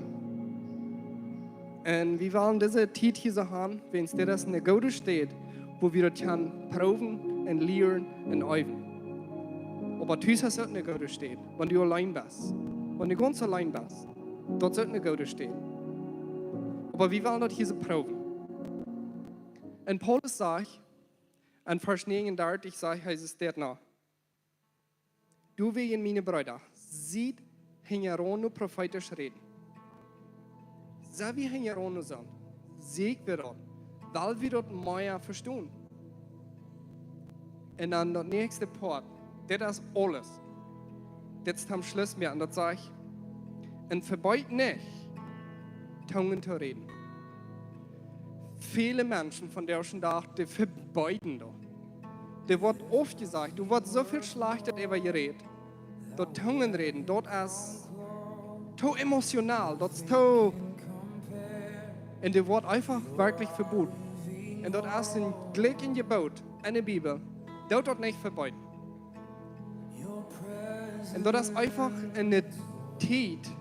S2: wir wollen diese Zeit hier so haben, wenn es das eine gute steht, wo wir das kann proben und lernen und üben. Aber du hast auch eine gute steht, wenn du allein bist. Wenn du ganz allein bist, dort sollte eine gute stehen. Aber wir wollen das hier so proben. Und Paulus sagt, in Vers 39 sagt, heißt es dort noch, du wegen meine Brüder, sieht Hingeronu prophetisch reden. So wie Hingeronu sind, seht wir dort, weil wir dort mehr verstehen. Und dann der nächste Part, das ist alles. Das ist am Schluss mehr, und das sage ich, und verbeut nicht, Zungen zu reden. Viele Menschen von der schon da, die verbeuten doch. Der wird oft gesagt, du wirst so viel schlechtet über geredet. Dort Zungen reden, dort ist zu emotional, dort ist zu. Und der wird einfach wirklich verboten. Und dort ist ein Glück in Gebot, in der Bibel, dort nicht verbeuten. Und das ist einfach eine Zeit,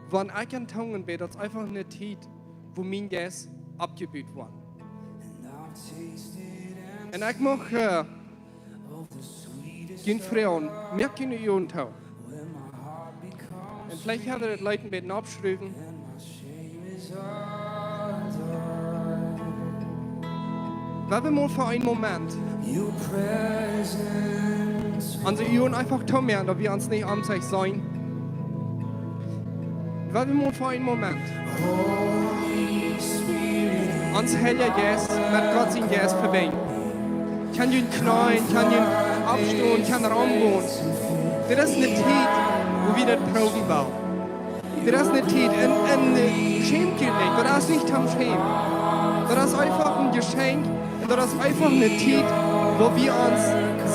S2: wenn ich an Zungen bin, das ist einfach eine Zeit, wo mein Geist abgebüht wird. Und ich möchte geen Frauen, mehr keine Jugendtau. Und vielleicht hat er das Leuten ein bisschen abschreiben. Weil wir mal für einen Moment unsere Jungen einfach tun werden, dass wir uns nicht am sich sein. Weil wir mal für einen Moment uns heller Geist mit Gott sein Geist verbinden. Kann ihn knallen, kann ihn abstehen, kann Raum gehen. Das ist eine Zeit, wo wir das proben wollen. Das ist eine Zeit, und schämt dich nicht, das ist nicht am Schämen. Das ist einfach ein Geschenk und das ist einfach eine Zeit, wo wir uns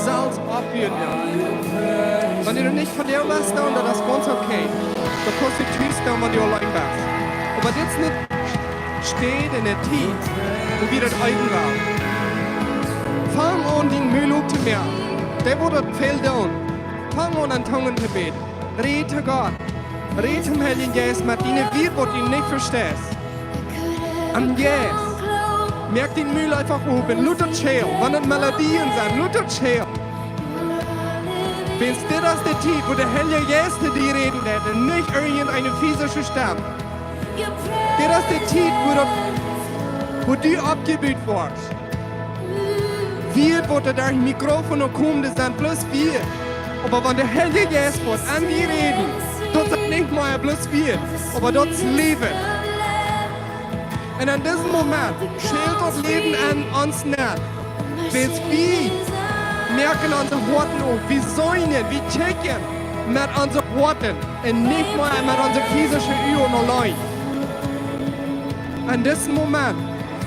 S2: selbst abführen dürfen. Wenn du nicht von dir lässt, dann ist das ganz okay. Du kannst die Tür stehen, wenn du allein bist. Aber das nicht steht in der Zeit, wo wir das eigen wollen. Fang an, den Müll aufzumerken. Der wurde viel tun. Fang an Tungen zu beten. Red zu Gott. Red zum Heiligen Geist mit denen wir, wo du nicht verstehst. Und jetzt, merk den Müll einfach oben. Luther Chill. Wenn es Melodien sind, Luther Chill. Wenn das ist der Zeit, wo der Heilige Geist zu dir reden wird und nicht irgendeine physische Stimme. Das ist der Zeit, wo du abgebildet wirst. Wir, wo da ein Mikrofon kommt, das sind bloß wir. Aber wenn der Heilige Geist wird an die reden, das ist nicht mehr bloß wir, aber das ist Leben. Und in diesem Moment schält das Leben an uns nicht. Weil wir merken unsere Worte auf, wir säunen, wir checken mit unseren Worten und nicht mehr mit unseren physischen Üben allein. In diesem Moment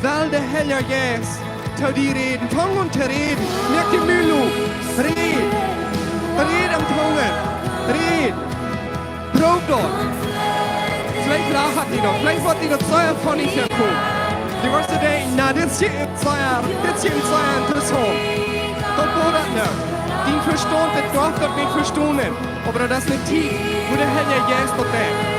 S2: will der Heilige Geist zu dir reden. Fang an zu reden. Merk die Mühe auf. Red. Red am Tungen. Red. Prob dort. Vielleicht lacht die doch. Vielleicht wird die das Säuer von nicht herkommen. Die wirst du denken, na, das hier ist Säuer interessant. Das geht das nicht. Den Verstand, das darf das nicht verstehen. Aber das ist eine Zeit, wo der Heilige Geist dort denkt.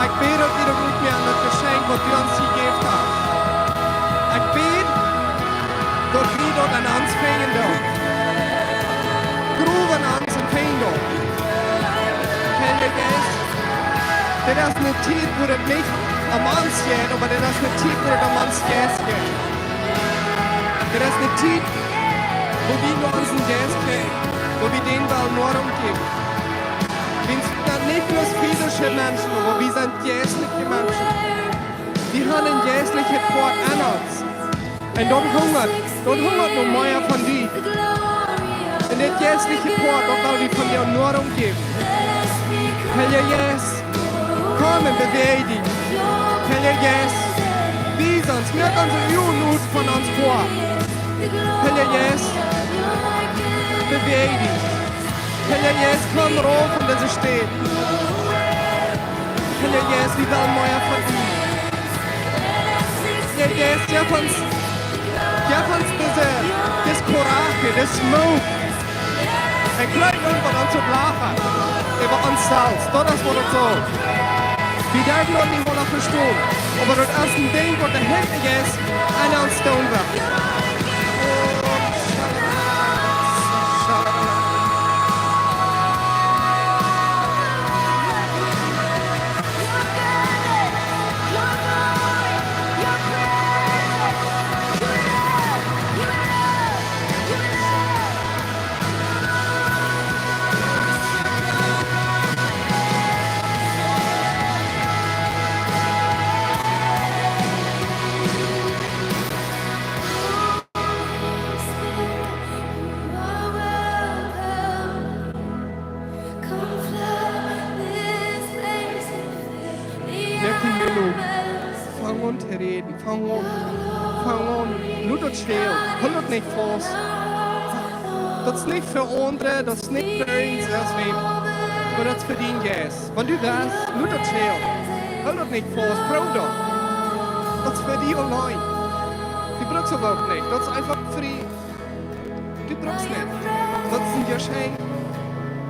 S2: Ik bid dat we er ook meer aan het geschenk wat u ons gegeven hebt. Ik bid dat we dat aan ons vingen doen. Groeven aan ons en vingen doen. Heilige Geest, dit is een tijd wo het niet om ons gaat, maar dit is een tijd wo het om ons Geest gaat. Dit is een tijd wo wir nur unseren Geist kriegen, wo wir den wel nur umgeben. Wir sind nicht bloß physische Menschen, aber wir sind geistliche Menschen. Wir haben ein geistliches Wort an uns. Und dort hungert noch mehr von dir. Und das geistliche Wort, das will wir von dir nur umgeben. Heilige Geist, komm und bewege dich. Heilige Geist, wies uns, merk unsere Unmut von uns vor. Heilige Geist, bewege dich. Heilige Geist, komm rauf und das steht. Heilige Geist, wir wollen mehr von dir. Heilige Geist, gib uns das Courage, das Mut. Ein kleines irgendwann an zu lachen über uns selbst. Das ist, was das soll. Wir dürfen das nicht mal verstehen. Aber das ist ein Ding, was der Heilige Geist an uns tun wird. Fang an zu reden, fang an. Lut uns still, hol uns nicht fast. Dat is niet voor anderen, dat is niet voor ons als wem. Maar dat is voor die Geest. Want du weißt, nur das Scheel. Hou dat niet vast, proud dat. Dat is voor die allein. Die brauchst du auch nicht. Das ist einfach frei. Du brauchst nicht. Das ist ein Geschenk.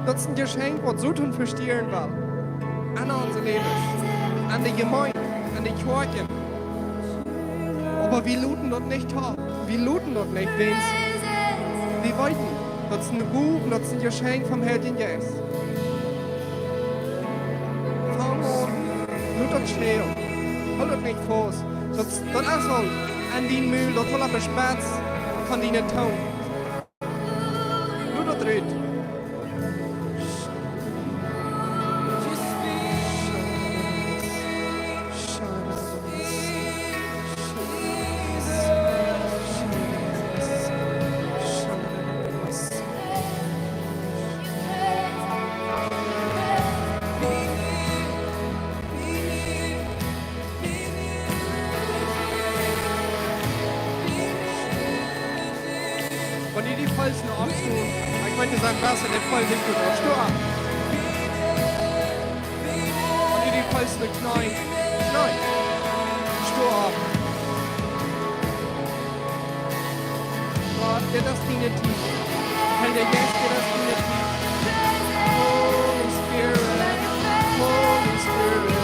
S2: Das ist ein Geschenk, was so tun verstehen will. An unser Leben. An die Gemeinde. An die Kirche. Aber wir luten das nicht haben. Wir luten das nicht, wenn's. Wir wollten. Das ist ein Buch, das ist ein Geschenk vom Heiligen Geist. Fang an. Nur das schnell. Halt das nicht fest. Das ist so. An den Müll, das will aber Spatz von deinen Tau. Nur das Rät. Wenn die Falschen abstehen, ich wollte sagen, was in der Fall sind, gut aufstehen. Wenn die Falschen knallen, steh ab. Gott, der das Ding tief. Herr, der Geist, der das Ding tief. Holy Spirit, Holy Spirit.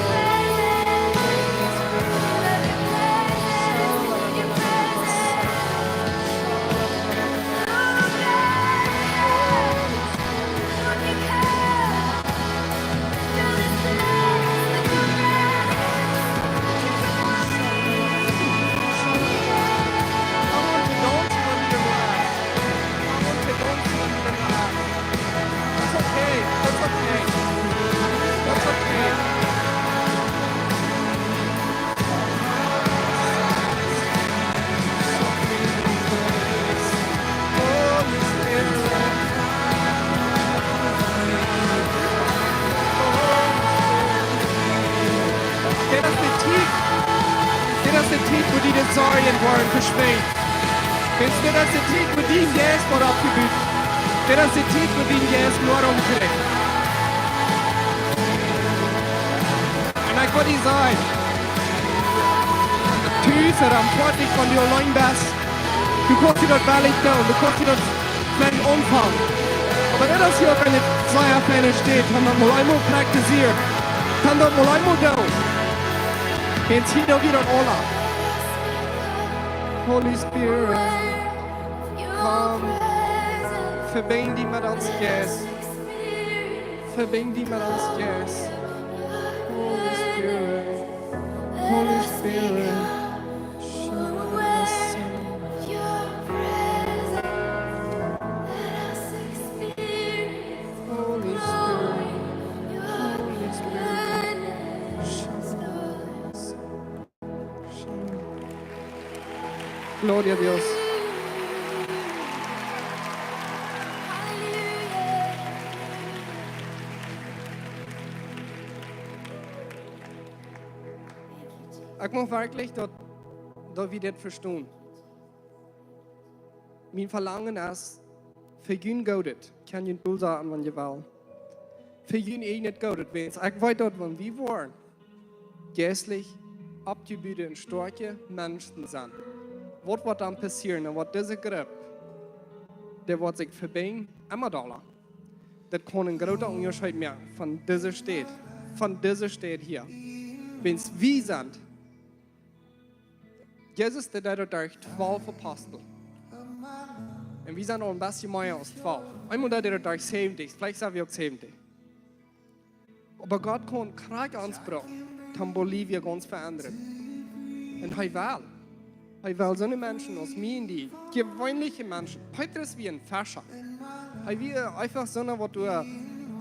S2: Wo die den Sorgen wollen verschwindet. Kennst du das Tief, wo die Geist wird abgebüht? Das ist Tief, wo die Geist nur umkriegt. Und ich wollte sagen, du verantwortlich von dir allein bist. Du kannst dir das Ballig tun, du kannst dir das vielleicht umfangen. Aber das hier auf eine Zweierpläne steht, kann man mal einmal praktizieren. Kann das mal einmal tun. Jetzt hier doch wieder Ola. Holy Spirit, come. Verbind die met ons Geest. Verbind die met ons Geest. Holy Spirit, Holy Spirit. Gloria a Dios. Ich muss wirklich, dass wir das verstehen. Mein Verlangen ist, für ihn Gott, kann ich nicht sagen, wenn ihr will. Für ihn nicht Gott, wenn ich weiß, dass wir wollen, geistlich, abgebildet und starke Menschen sind. Was wird dann passieren? Und was diese Gruppe, der wird sich verbinden, immer da. Das kann ein großer Unterschied machen von dieser Stadt hier. Wenn es wir sind, Jesus, der hat durch 12 Apostel. Und wir sind auch ein bisschen mehr als 12. Einmal hat er durch 70, vielleicht sind wir auch 70. Aber Gott kann Krieg ansprechen, dann Bolivien ganz verändern. Und er will. Er will so eine Menschen aus mir, die gewöhnliche Menschen. Heute ist wie ein Fischer. Er will einfach so eine, wo du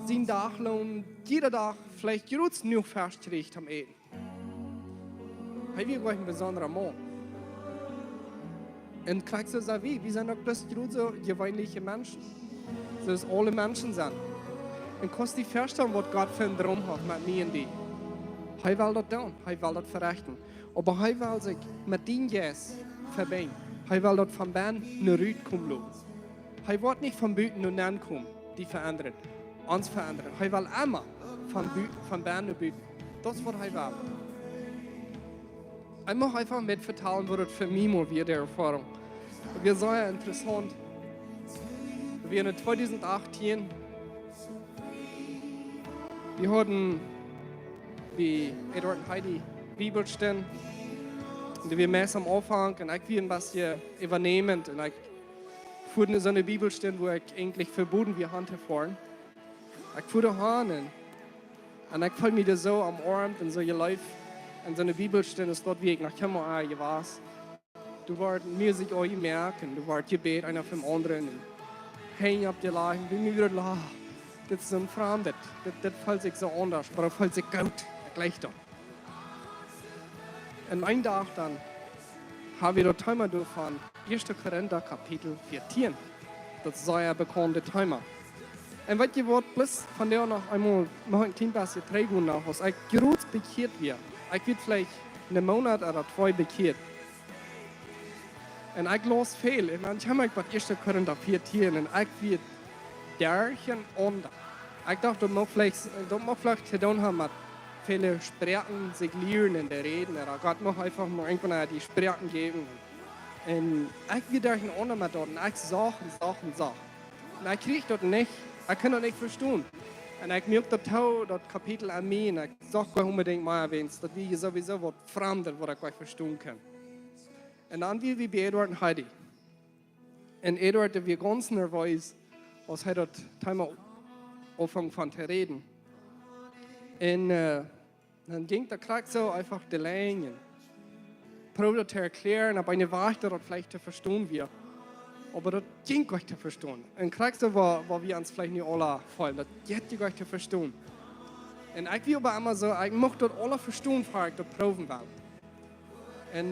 S2: seinen Tag lang, jeder Tag vielleicht gut nur Fisch kriegt am Eden. Er will ein besonderer Mann. Und kriegst du so wie, wir sind auch bloß so gewöhnliche Menschen. So dass alle Menschen sind. Und kannst du dir vorstellen, was Gott für einen Traum hat mit mir und dir. Er will das tun, er will das verrichten. Aber er will sich mit den Geist verbinden. Er will dort von Ben eine Rüd kommen lassen. Hij wordt niet van buiten naar binnen komen, die veranderen, ons veranderen. Hij wil immer van binnen naar buiten. Dat is wat hij wil. Ik mag einfach mit vertellen, wat het voor mij mal weer de ervaring. Wir zijn interessant. Wir in 2018, wir hatten wie Edward und Heidi Bibelstellen. Und wir messen am Anfang und ich will ein bisschen übernehmend. Und ich fuhr so eine Bibelstelle, wo ich eigentlich verboten wir Hand herfahren. Ich fuhr da hin und ich fühle mich da so am Arm und so geläuft. Und so eine Bibelstelle ist dort wie ich nach Kammer was. Du warst Musik auch gemerkt und du warst Gebet einer vom anderen. Hängen auf die Lachen, wie mir wieder lachen. Das ist so ein Fremd, das fühlt sich so anders, aber das fühlt sich gut, gleich doch. Und einen Tag dann haben wir dort Timer durchfahren, 1. Korinther Kapitel 14. Das sei ja bekannte Timer. Und was ihr wollt, bloß von der noch einmal noch ein klein bisschen Trägung nach, was ich groß bekehrt wird. Ich wird vielleicht einen Monat oder 2 bekehrt. Und ich los viel. Ich meine, ich habe mich bei 1. Korinther 14 und ich wird derchen und ich dachte, das mag vielleicht zu tun haben mit viele Sprachen sich lernen in der Reden. Oder Gott mag einfach mal irgendwann die Sprachen geben. Und ich wird derchen und mit dort und ich sage. Und ich kriege das nicht. Ich kann das nicht verstehen. Und ich merke das Kapitel an mir und ich sage unbedingt mal erwähnt, dass wir sowieso was Fremdes, was ich verstehen kann. Und dann wie bei Edward und Heidi. Und Edward, der war ganz nervös, als er dort einmal angefangen zu reden. Und dann ging der Krack so einfach die Länge. Probierte zu erklären, aber eine Wahrheit dort vielleicht zu verstehen wir. Aber das ging euch zu verstehen. Und Krack so war wir uns vielleicht nicht alle voll. Das geht euch zu verstehen. Und ich will aber immer so, ich möchte das alle verstehen, bevor ich das proben will. Und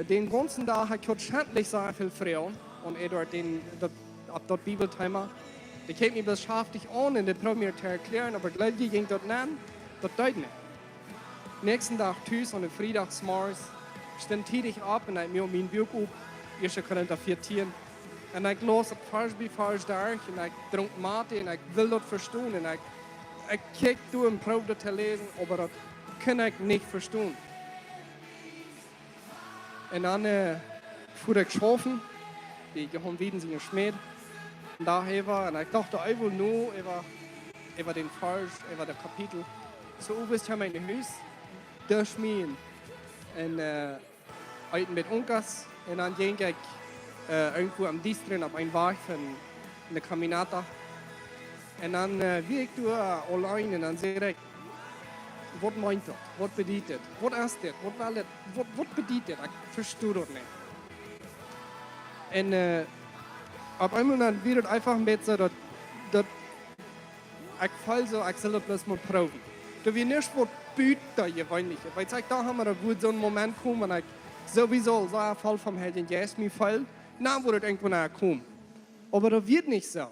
S2: den ganzen Tag habe ich schändlich sehr viel Frauen. Und Edward, ab dort Bibelthema, die kennt mich beschäftigt an und die probiert mir zu erklären, aber gleich ging dort nicht, das deutet nicht. Nächsten Tag Tschüss und am Freitagsmorgens stand tätig ab und ich mir mein Buch auf, 1. Korinther 14. Und ich las das Vers bei Vers durch und ich trunk Mate und ich will das verstehen. Und ich kick durch und probiere das zu lesen, aber das kann ich nicht verstehen. Und dann fuhr ich schaffen, die gehören wieder in den Schmied. Und daher war, und ich dachte, ich will nur über den Vers, über das Kapitel. So ist ja mein Haus durchschmieden. Und heute mit Unkas. Und dann ging ich irgendwo am Distrin auf einen Weg von einer Caminata. Und dann wie ich durch allein und dann sehe ich, was meint das? Was bedeutet das? Was ist das? Was bedeutet das? Ich verstehe das nicht. Und auf einmal dann wird es einfach mit so, dass ich fall so, ich soll das bloß mal proben. Da wird nicht was bietet, gewöhnlich. Weil ich da haben wir gut so einen Moment kommen, wenn ich sowieso so ein Fall vom Heiligen Geist mir fällt, dann wird es irgendwann kommen. Aber das wird nicht so.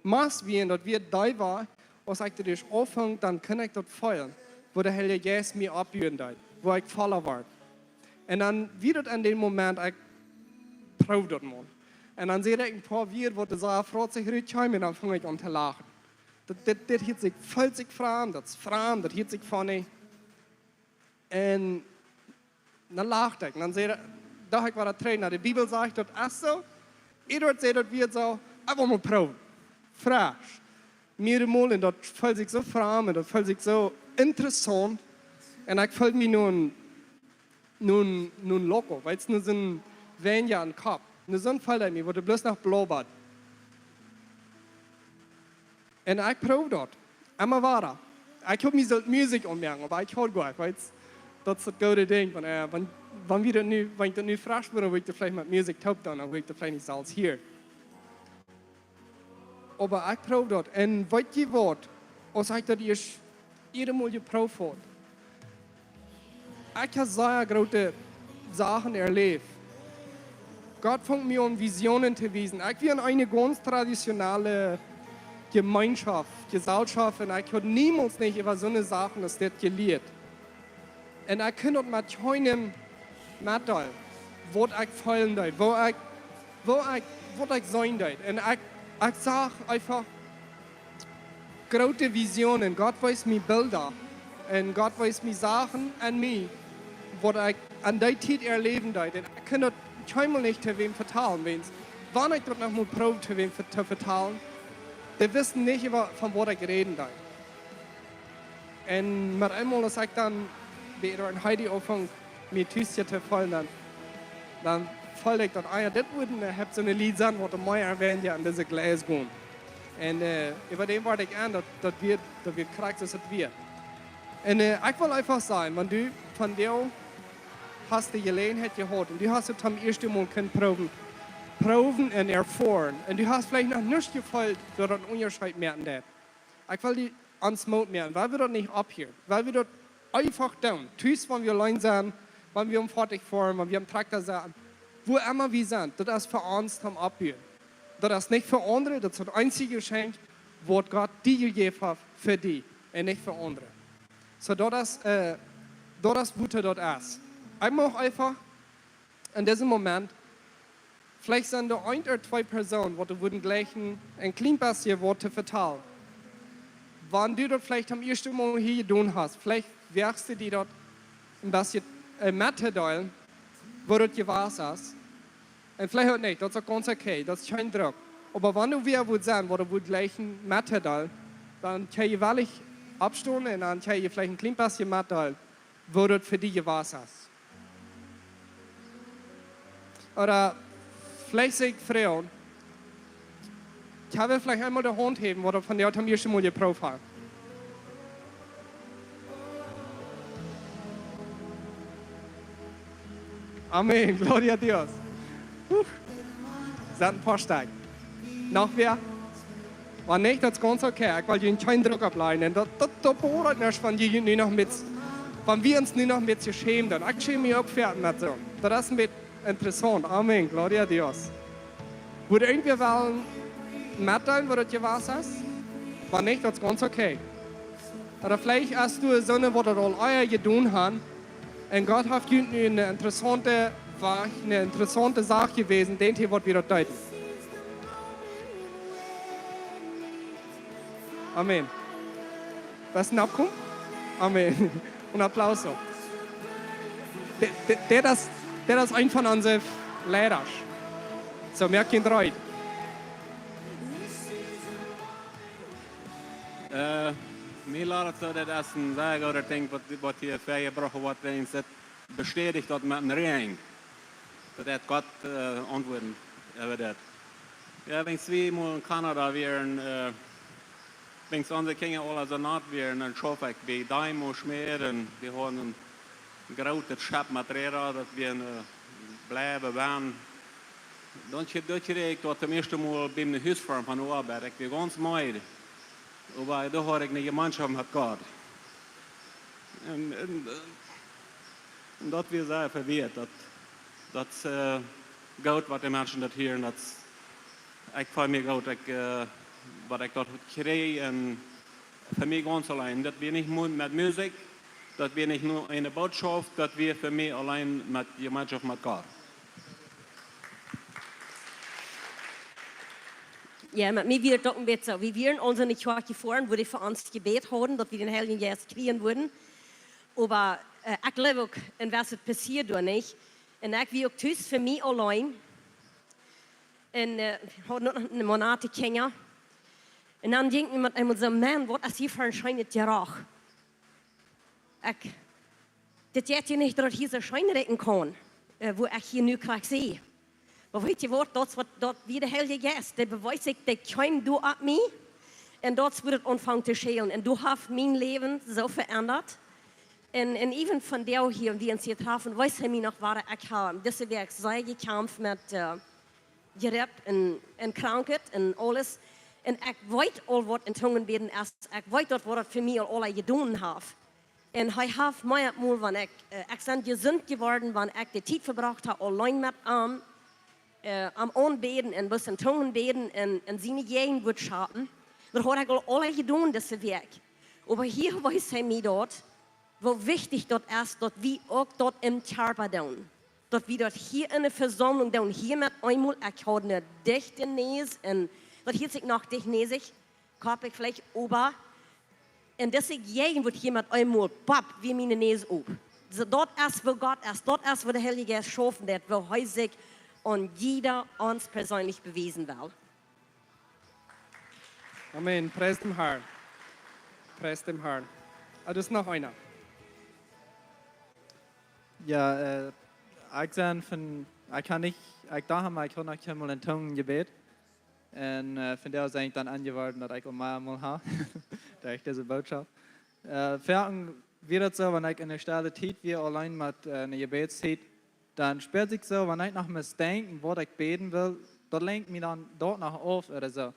S2: Maß wie das wird da war, was ich dadurch anfange, dann kann ich das feiern, wo der Heilige Geist mir abüben wird, wo ich voller war. Und dann wird es an dem Moment, ich probe das mal. Und dann sehe ich ein paar Wörter, wo der freut sich richtig und dann fange ich an zu lachen. Das hört sich völlig fremd, das hört sich funny. Und dann lachte ich. Und dann sehe ich, da ich war der Trainer. Die Bibel sagt, das ist so. Edward sagt, das wird so, ich will mal proben. Frisch. Mehrere Mal, und das fühlt sich so fremd, das fühlt sich so interessant. Und ich fühle mich nun locker, weil es nur so ein Venya im Kopf. Nur so ein Fall in mir, wo du bloß noch blabbert. Und ich probe das. Immer weiter. Ich habe mir so Musik anmerken, aber ich höre gut, weil das ist das gute Ding. Wenn ich das nicht frisch bin, dann will ich das vielleicht mit Musik taub dann will ich das vielleicht nicht als hier. Aber ich probe das. Und was ihr wollt, als ich das jedes Mal geprobt habe, ich habe sehr große Sachen erlebt. Gott fängt mir an, Visionen zu wiesen. Ich bin eine ganz traditionelle Gemeinschaft, Gesellschaft, und ich habe niemals nicht über so eine Sachen das gelehrt. Und ich kann das mit keinem mitteilen, was ich fühlen will, wo ich sein will. Und Ich sage einfach, große Visionen. Gott weiß mir Bilder. Und Gott weiß mir Sachen an mich, was ich an der Zeit erleben darf. Und ich kann das keinmal nicht zu wem vertellen. Wenn ich das noch mal probe, zu wem zu vertellen, die wissen nicht, von was ich reden darf. Und mit einmal, als ich dann wieder in Heidi anfange, mir Tüßchen zu fallen, dann fällt ich das ein, das würden, ich habe so eine Lied sein, was mir erwähnt ja an diese Gläser gehen. Und über dem warte ich an, dass wir kriegen, dass es wird. Und ich will einfach sagen, wenn du von dir hast die Gelegenheit gehabt und du hast es zum ersten Mal können proben und erfahren und du hast vielleicht noch nicht gefällt, dass das einen Unterschied merken darf. Ich will die ans Mut merken, weil wir das nicht abhören, weil wir das einfach tun. Tüß, wenn wir allein sind, wenn wir fertig fahren, wenn wir am Traktor sind, wo immer wir sind, das ist für uns zum Abhören. Das ist nicht für andere, das ist das einzige Geschenk, was Gott dir gegeben hat für die und nicht für andere. So, das ist Gute, das ist. Ich mache einfach in diesem Moment, vielleicht sind da ein oder zwei Personen, die würden gleich ein klein bisschen Worte vertellen. Wenn du das vielleicht am ersten Mal hier getan hast, vielleicht wirst du dir dort ein bisschen mitteilen, wo du gewusst hast. Und vielleicht auch nicht, das ist auch ganz okay, das ist kein Druck. Aber wenn du wieder sein wo du gleich mitteilen, dann kann ich wirklich abstehen und dann kann ich vielleicht ein klein bisschen mitteilen, wo du für dich gewusst hast. Oder vielleicht sehe ich Frauen, ich habe vielleicht einmal die Hand heben, wo du von der am ersten Mal geprobt hast. Amen, Gloria a Dios. Sind ein paar Stück. Noch wer? Wenn nicht, das ist ganz okay. Ich will Ihnen keinen Druck ableiten. Das braucht nicht, wenn wir uns nicht noch mit sich schämen. Ich schäme mich auch fertig mit so. Das ist ein bisschen interessant. Amen, Gloria a Dios. Würde irgendwer wollen mitteilen, wo du dir was hast? Wenn nicht, das ist ganz okay. Oder vielleicht hast du so eine, wo du all Eier getan hast. Und Gott hat eine interessante Sache gewesen, den hier wird wieder deuten. Amen. Was ist ein Abkommen? Amen. Und Applaus. Der ist ein von unseren Lehrern. So, mehr Kind rein.
S4: Mir laat zo dat als een zaak oder ding wat hier vergebrochen wordt, dat bestätigt dat met een ring. Dat Gott antwoorden over dat. Ja, wenn wir mal in Kanada wären, wenn unsere Kinder alle so naht wären, dann schaffe ich bei Daimo schmieren, wir haben ein großes Schab mit Rädern, dass wir bleiben werden. Dann kriege ich dort zum ersten Mal bei einer Hausform von der Arbeit, ich bin ganz müde. Aber da habe ich eine Gemeinschaft mit Gott. Und das wird sehr verwirrt. Das Gott, was die Menschen das hören, ich freue mich gut, was ich dort kriege. Und für mich ganz allein. Das wird nicht nur mit Musik, das wird nicht nur eine Botschaft, das wird für mich allein mit Gemeinschaft mit Gott.
S5: Ja, met mij weer toch een beetje zo. We waren ons in de kerk gefahren, wo die für uns gebet haben, dass wir den Heiligen Geist kriegen würden. Aber ich glaube auch, in was es passiert oder nicht. Und ich wie auch thuis für mich allein. Und habe noch eine Monate Kinder. Und dann denkt jemand einmal so, man, was ist hier für ein schönes Gerach? Das geht ja nicht, dass ich hier so schön retten kann, wo ich hier nu gerade sehe. Maar weet je wat, dat wie de Heilige Geest, der beweist sich, der kommt du ab mir und dort wird es anfangen zu schälen. Und du hast mein Leben so verändert. Und even von der hier, die uns hier trafen, weiß ich mich noch, was ich habe. Deswegen sehr gekämpft mit Gerät und Krankheit und alles. Und ich weiß all, was in Zungen beten ist. Ich weiß, was für mich alle getan hat. Und ich habe mir mal, wenn ich bin gesund geworden, wenn ich die Zeit verbracht habe, allein mit am Anbeten en bis in Tungen beten en seine Gegenwärtigkeiten. Dat had ik al alle gedaan, deze week. Maar hier weiß hij mij dat, wo wichtig dat is, dat we ook dat im Körper doen. Dat we dat hier in der Versammlung doen. Hier met einmal, ich habe eine dichte Nähe Dat hield ik nog technisch, kap ik vielleicht ober. En dat ik jeden wordt jemand eenmaal pap, wie mijn neus op. Dus dat is voor God is, dat is voor de Heilige Geist schaffen, dat wil hij zich aan jeder uns persönlich beweisen will.
S2: Amen. Preis dem Herrn. Preis dem Herrn. Ah, das ist noch einer.
S6: Ja, ik zijn van, ik kan niet, ik dacht maar ik kon nog helemaal in tongen gebed. En van daar zijn ik dan aangeworfen dat ik al maar heb. Dat ik deze boodschap. Verder weer het zo, wanneer ik in de stille tijd weer alleen met een gebedstijd, dan speelt ik zo, wanneer ik nog eens denken wat ik beden wil, dat lenkt me dan dort nog af oder zo.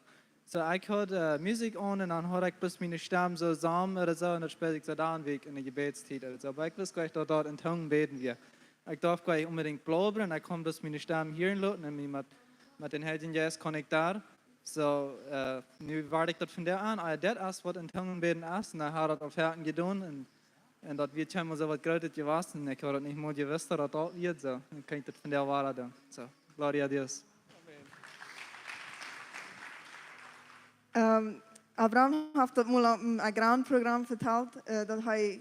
S6: So, ik had muziek aan en dan had ik plus mijn stem zo samen oder zo en dan speelde ik zo dan weer in de gebedstijd oder zo. Maar ik wist gleich dat dort in tongen beden wir. Ik darf gleich unbedingt bleiben en ik kon dus mijn stem hierin laten en me met den Heiligen Geist connecteren. So, nu warte ik dat van daar aan. Dat is wat in tongen beden is en dan had ik dat op herten gedaan en dat wird helemaal zo wat groter geweest en ik had het niet meer gewusst dat dat wird zo. Dan kan ik dat van daar waren doen. So, gloria a Dios.
S7: Abraham heeft dat mal op een agrarprogramm verteld, dat hij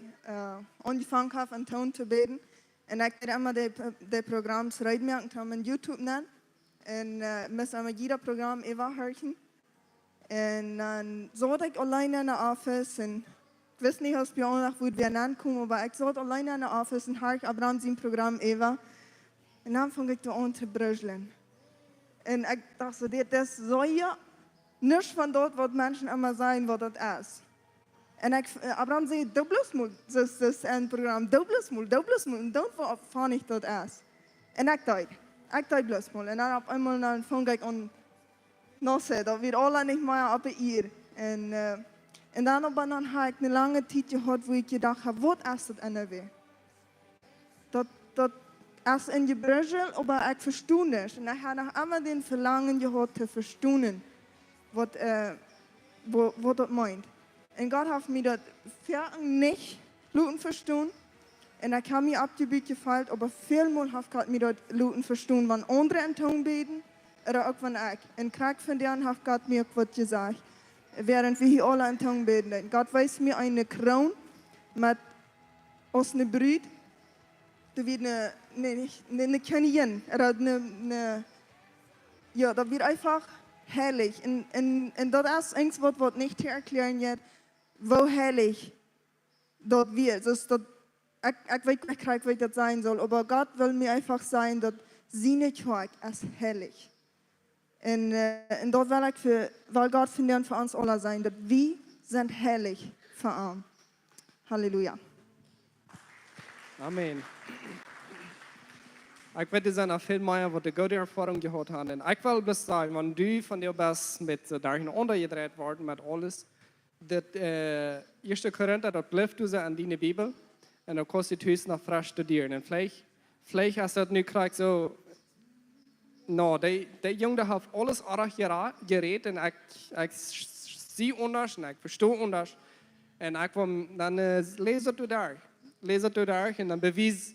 S7: angefangen heeft aan toon te beden. En ik heb immer die programma's uitmerken op YouTube nemen. En mis immer jeder programma even hören. En dan zat ik alleen in de office en ik wist niet als bij ons hoe het weer aankomen, maar ik zat alleen in de office en had Abraham zijn programma even. En dan vond ik aan te bruiselen. En ik dacht zo, dit is zo ja. Niks van dat wat mensen immer zeggen wat het is. En Abraham zei, dubbelsmoel, dat is een programma, dubbelsmoel, en dan vond ik dat is. En ik dacht blusmoel. En dan op eenmaal dan vond ik aan, nosse, dat weer alle niet meer op een uur. En dan op dan had ik een lange tijd gehad, waar ik gedacht heb, wat is dat en weer? Dat is in je Brussel, maar ik verstoen het. En ik had nog immer den verlangen gehad te verstoenen. Wat dat meint. En God heeft mij dat verder niet laten verstaan. En ik heb me absoluut gefallen, maar veelmaal heeft God mij dat laten verstaan, van anderen in tongen beden, oder ook van ik. En kijk van deren heeft God mij ook wat gezegd. Während wir hier alle in tongen beden. En God wijst mir eine kroon met als een bruid, dat wird eine Königin, oder ja, dat wird einfach herrlich. En dat is iets wat niet te erklären is, hoe herrlich dat wird. Dus dat, ik weet niet wie dat zijn zal, maar God wil mir einfach zijn dat zijn Tag is herrlich. En dat wil ik weil God vindt voor ons alle zijn, dat we zijn herrlich voor hem. Halleluja.
S2: Amen. Ik weet er zijn nog veel meer wat de goede ervaring gehad hebben. En ik wil best zeggen, wanneer du van jou best met daarin ondergedraaid worden met alles, dat eerste Korinther, dat blijft dus aan die Bibel. En dan kost je het nog frisch studeren. En vielleicht als dat nu krijgt zo, nou, die jongen heeft alles erg gereed en ik zie anders en ik versta anders. En ik wil dan lees het daar en dan bewijs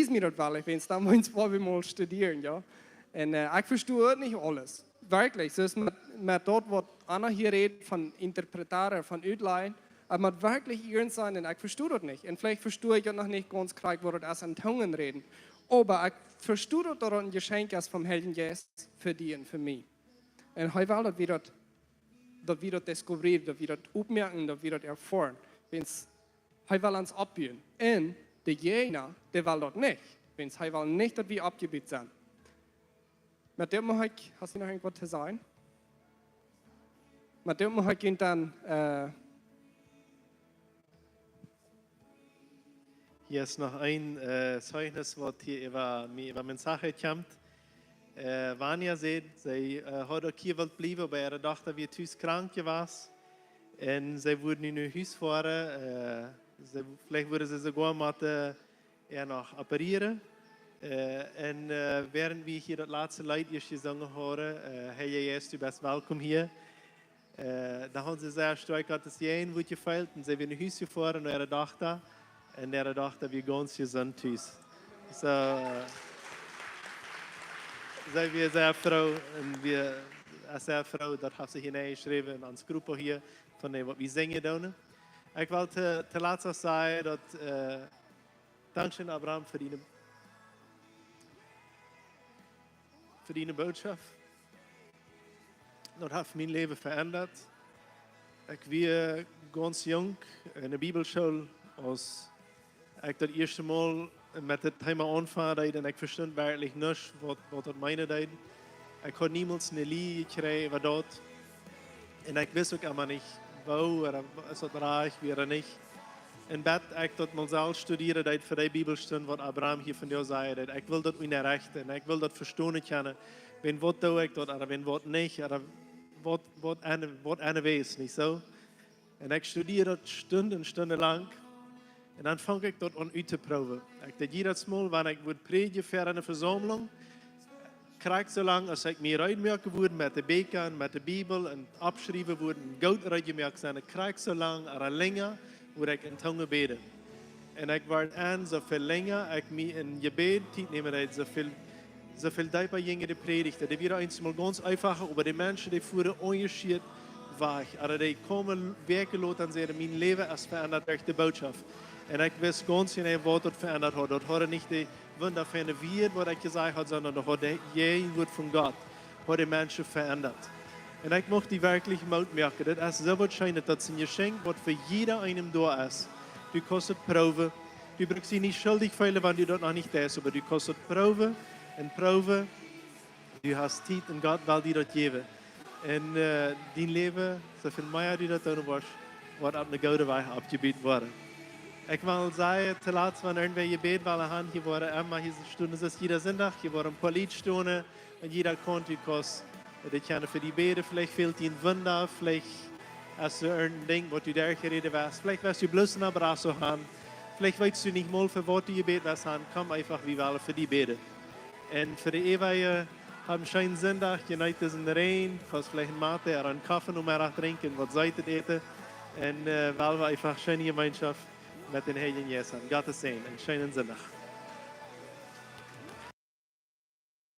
S2: mir dat wel, wenn es dann mal zwei mal studieren, ja. En ik verstehe het niet alles. Wirklich, dus met dat wat Anna hier redet, van interpreteren, van uitleggen, aber moet wirklich ihren sein, en ik verstehe dat niet. En vielleicht verstehe ich noch nicht ganz klar, wo das an Tongen reden. Aber ich verstehe dat er ein Geschenk ist vom Heiligen Geist für die und für mich. En hij wil dat we dat descobrieren, dat we dat opmerken, dat we dat erfahren. Hij wil ons opbouwen. En degene, der will das nicht. Wenn es will nicht, dass wir abgebildet sind. Mit dem hast du noch irgendwas zu sagen? Mit dem gehen dann,
S3: Hier ist noch ein Zeugnis, was hier über meine Sache kommt. Vanya sagt, sie hat auch hier bleiben, aber ihre Tochter wird krank gewesen. Und sie wurde in ein Haus fahren. Vielleicht würde sie sogar mal noch operieren. En während wir hier das laatste Lied eerst gezongen horen, hey Jesus, du bist welkom hier. Da haben sie sehr stark gesagt, dass jeden wird gefällt und sie werden in Haus gefahren und ihre Tochter. Und ihre Tochter wird ganz gesund Haus. So, sind wir sehr froh und wir als vrouw, dat heeft ze hineingeschreven aan het groep hier, van wat we zingen doen. Ik wil te laatste zeggen dat, dankzij Abraham voor die boodschap. Dat heeft mijn leven veranderd. Ik was ganz jong in de Bibelschool, als ik dat eerste Mal met het thema aanvaard deed en ik verstond werkelijk niet wat dat meine deed. Ik had niemals een lied gekregen wat dat. En ik wist ook allemaal niet, wou, is dat raar, weer niet. En bed ik dat mal zelf studeren deed voor die Bibelstund, wat Abraham hier van jou zei. Ik wil dat mijn rechten en ik wil dat verstaan kennen. Wen wat doe ik dat, of wen wat niet, of wat ene wees, niet zo? En ik studeer dat stunden lang. En dan vang ik dat aan uit te proeven. Ik deed jedes Mal, wanneer ik word predigen voor een verzameling, krijg zolang als ik meer uitmerken word met de beker, met de Bibel en abschrijven word, goud uitgemerkt zijn, ik krijg zolang er een langer, waar ik in tongen beden. En ik word aan zoveel langer, ik me in gebed tijd nemen deed, zoveel dieper gingen de predigten. Die weer eens mal ganz einfach over die mensen die voeren ongeschied weg. Aber die komen werken laten en zeggen, mijn leven is veranderd durch de boodschap. En ik wist ganz genau, wat dat veranderd had. Dat had niet de wunder van de wereld, wat ik gezegd had, sondern dat had jij woord van God, had die mensen veranderd. En ik mocht die werkelijk mout merken. Dat is zo waarschijnlijk, dat is een geschenk, wat voor jeder einem door is. Du kannst het proeven. Du brauchst sie nicht schuldig fühlen, wenn du dort noch nicht da bist, aber du kannst es proeven en proeven. Du hast Zeit und Gott will dir das geben. En dein Leven, zoveel meer du dat doen was, wordt op een gouden weg abgebied worden. Ik wil zeggen, te laat wanneer irgendwer gebed willen haben, hier worden immer, hier stunden es jeder Sonntag, hier worden ein paar Liedstunden und jeder kommt, du kannst, das kann für die beten, vielleicht fehlt dir ein Wunder, vielleicht hast du irgendein Ding, was du da geredet hast, vielleicht wirst du bloß einen Abrazo haben, vielleicht weißt du nicht mal, für was du gebeten hast, komm einfach, wir wollen für die beten. Und für die ewige haben einen schönen Sonntag, genießt es in der Regen, kannst vielleicht einen Mate oder einen Kaffee noch mehr trinken, was seid ihr eten. Und weil wir einfach schöne Gemeinschaft mit den Heiligen Jesus haben. Gottes Segen, einen schönen Sonntag.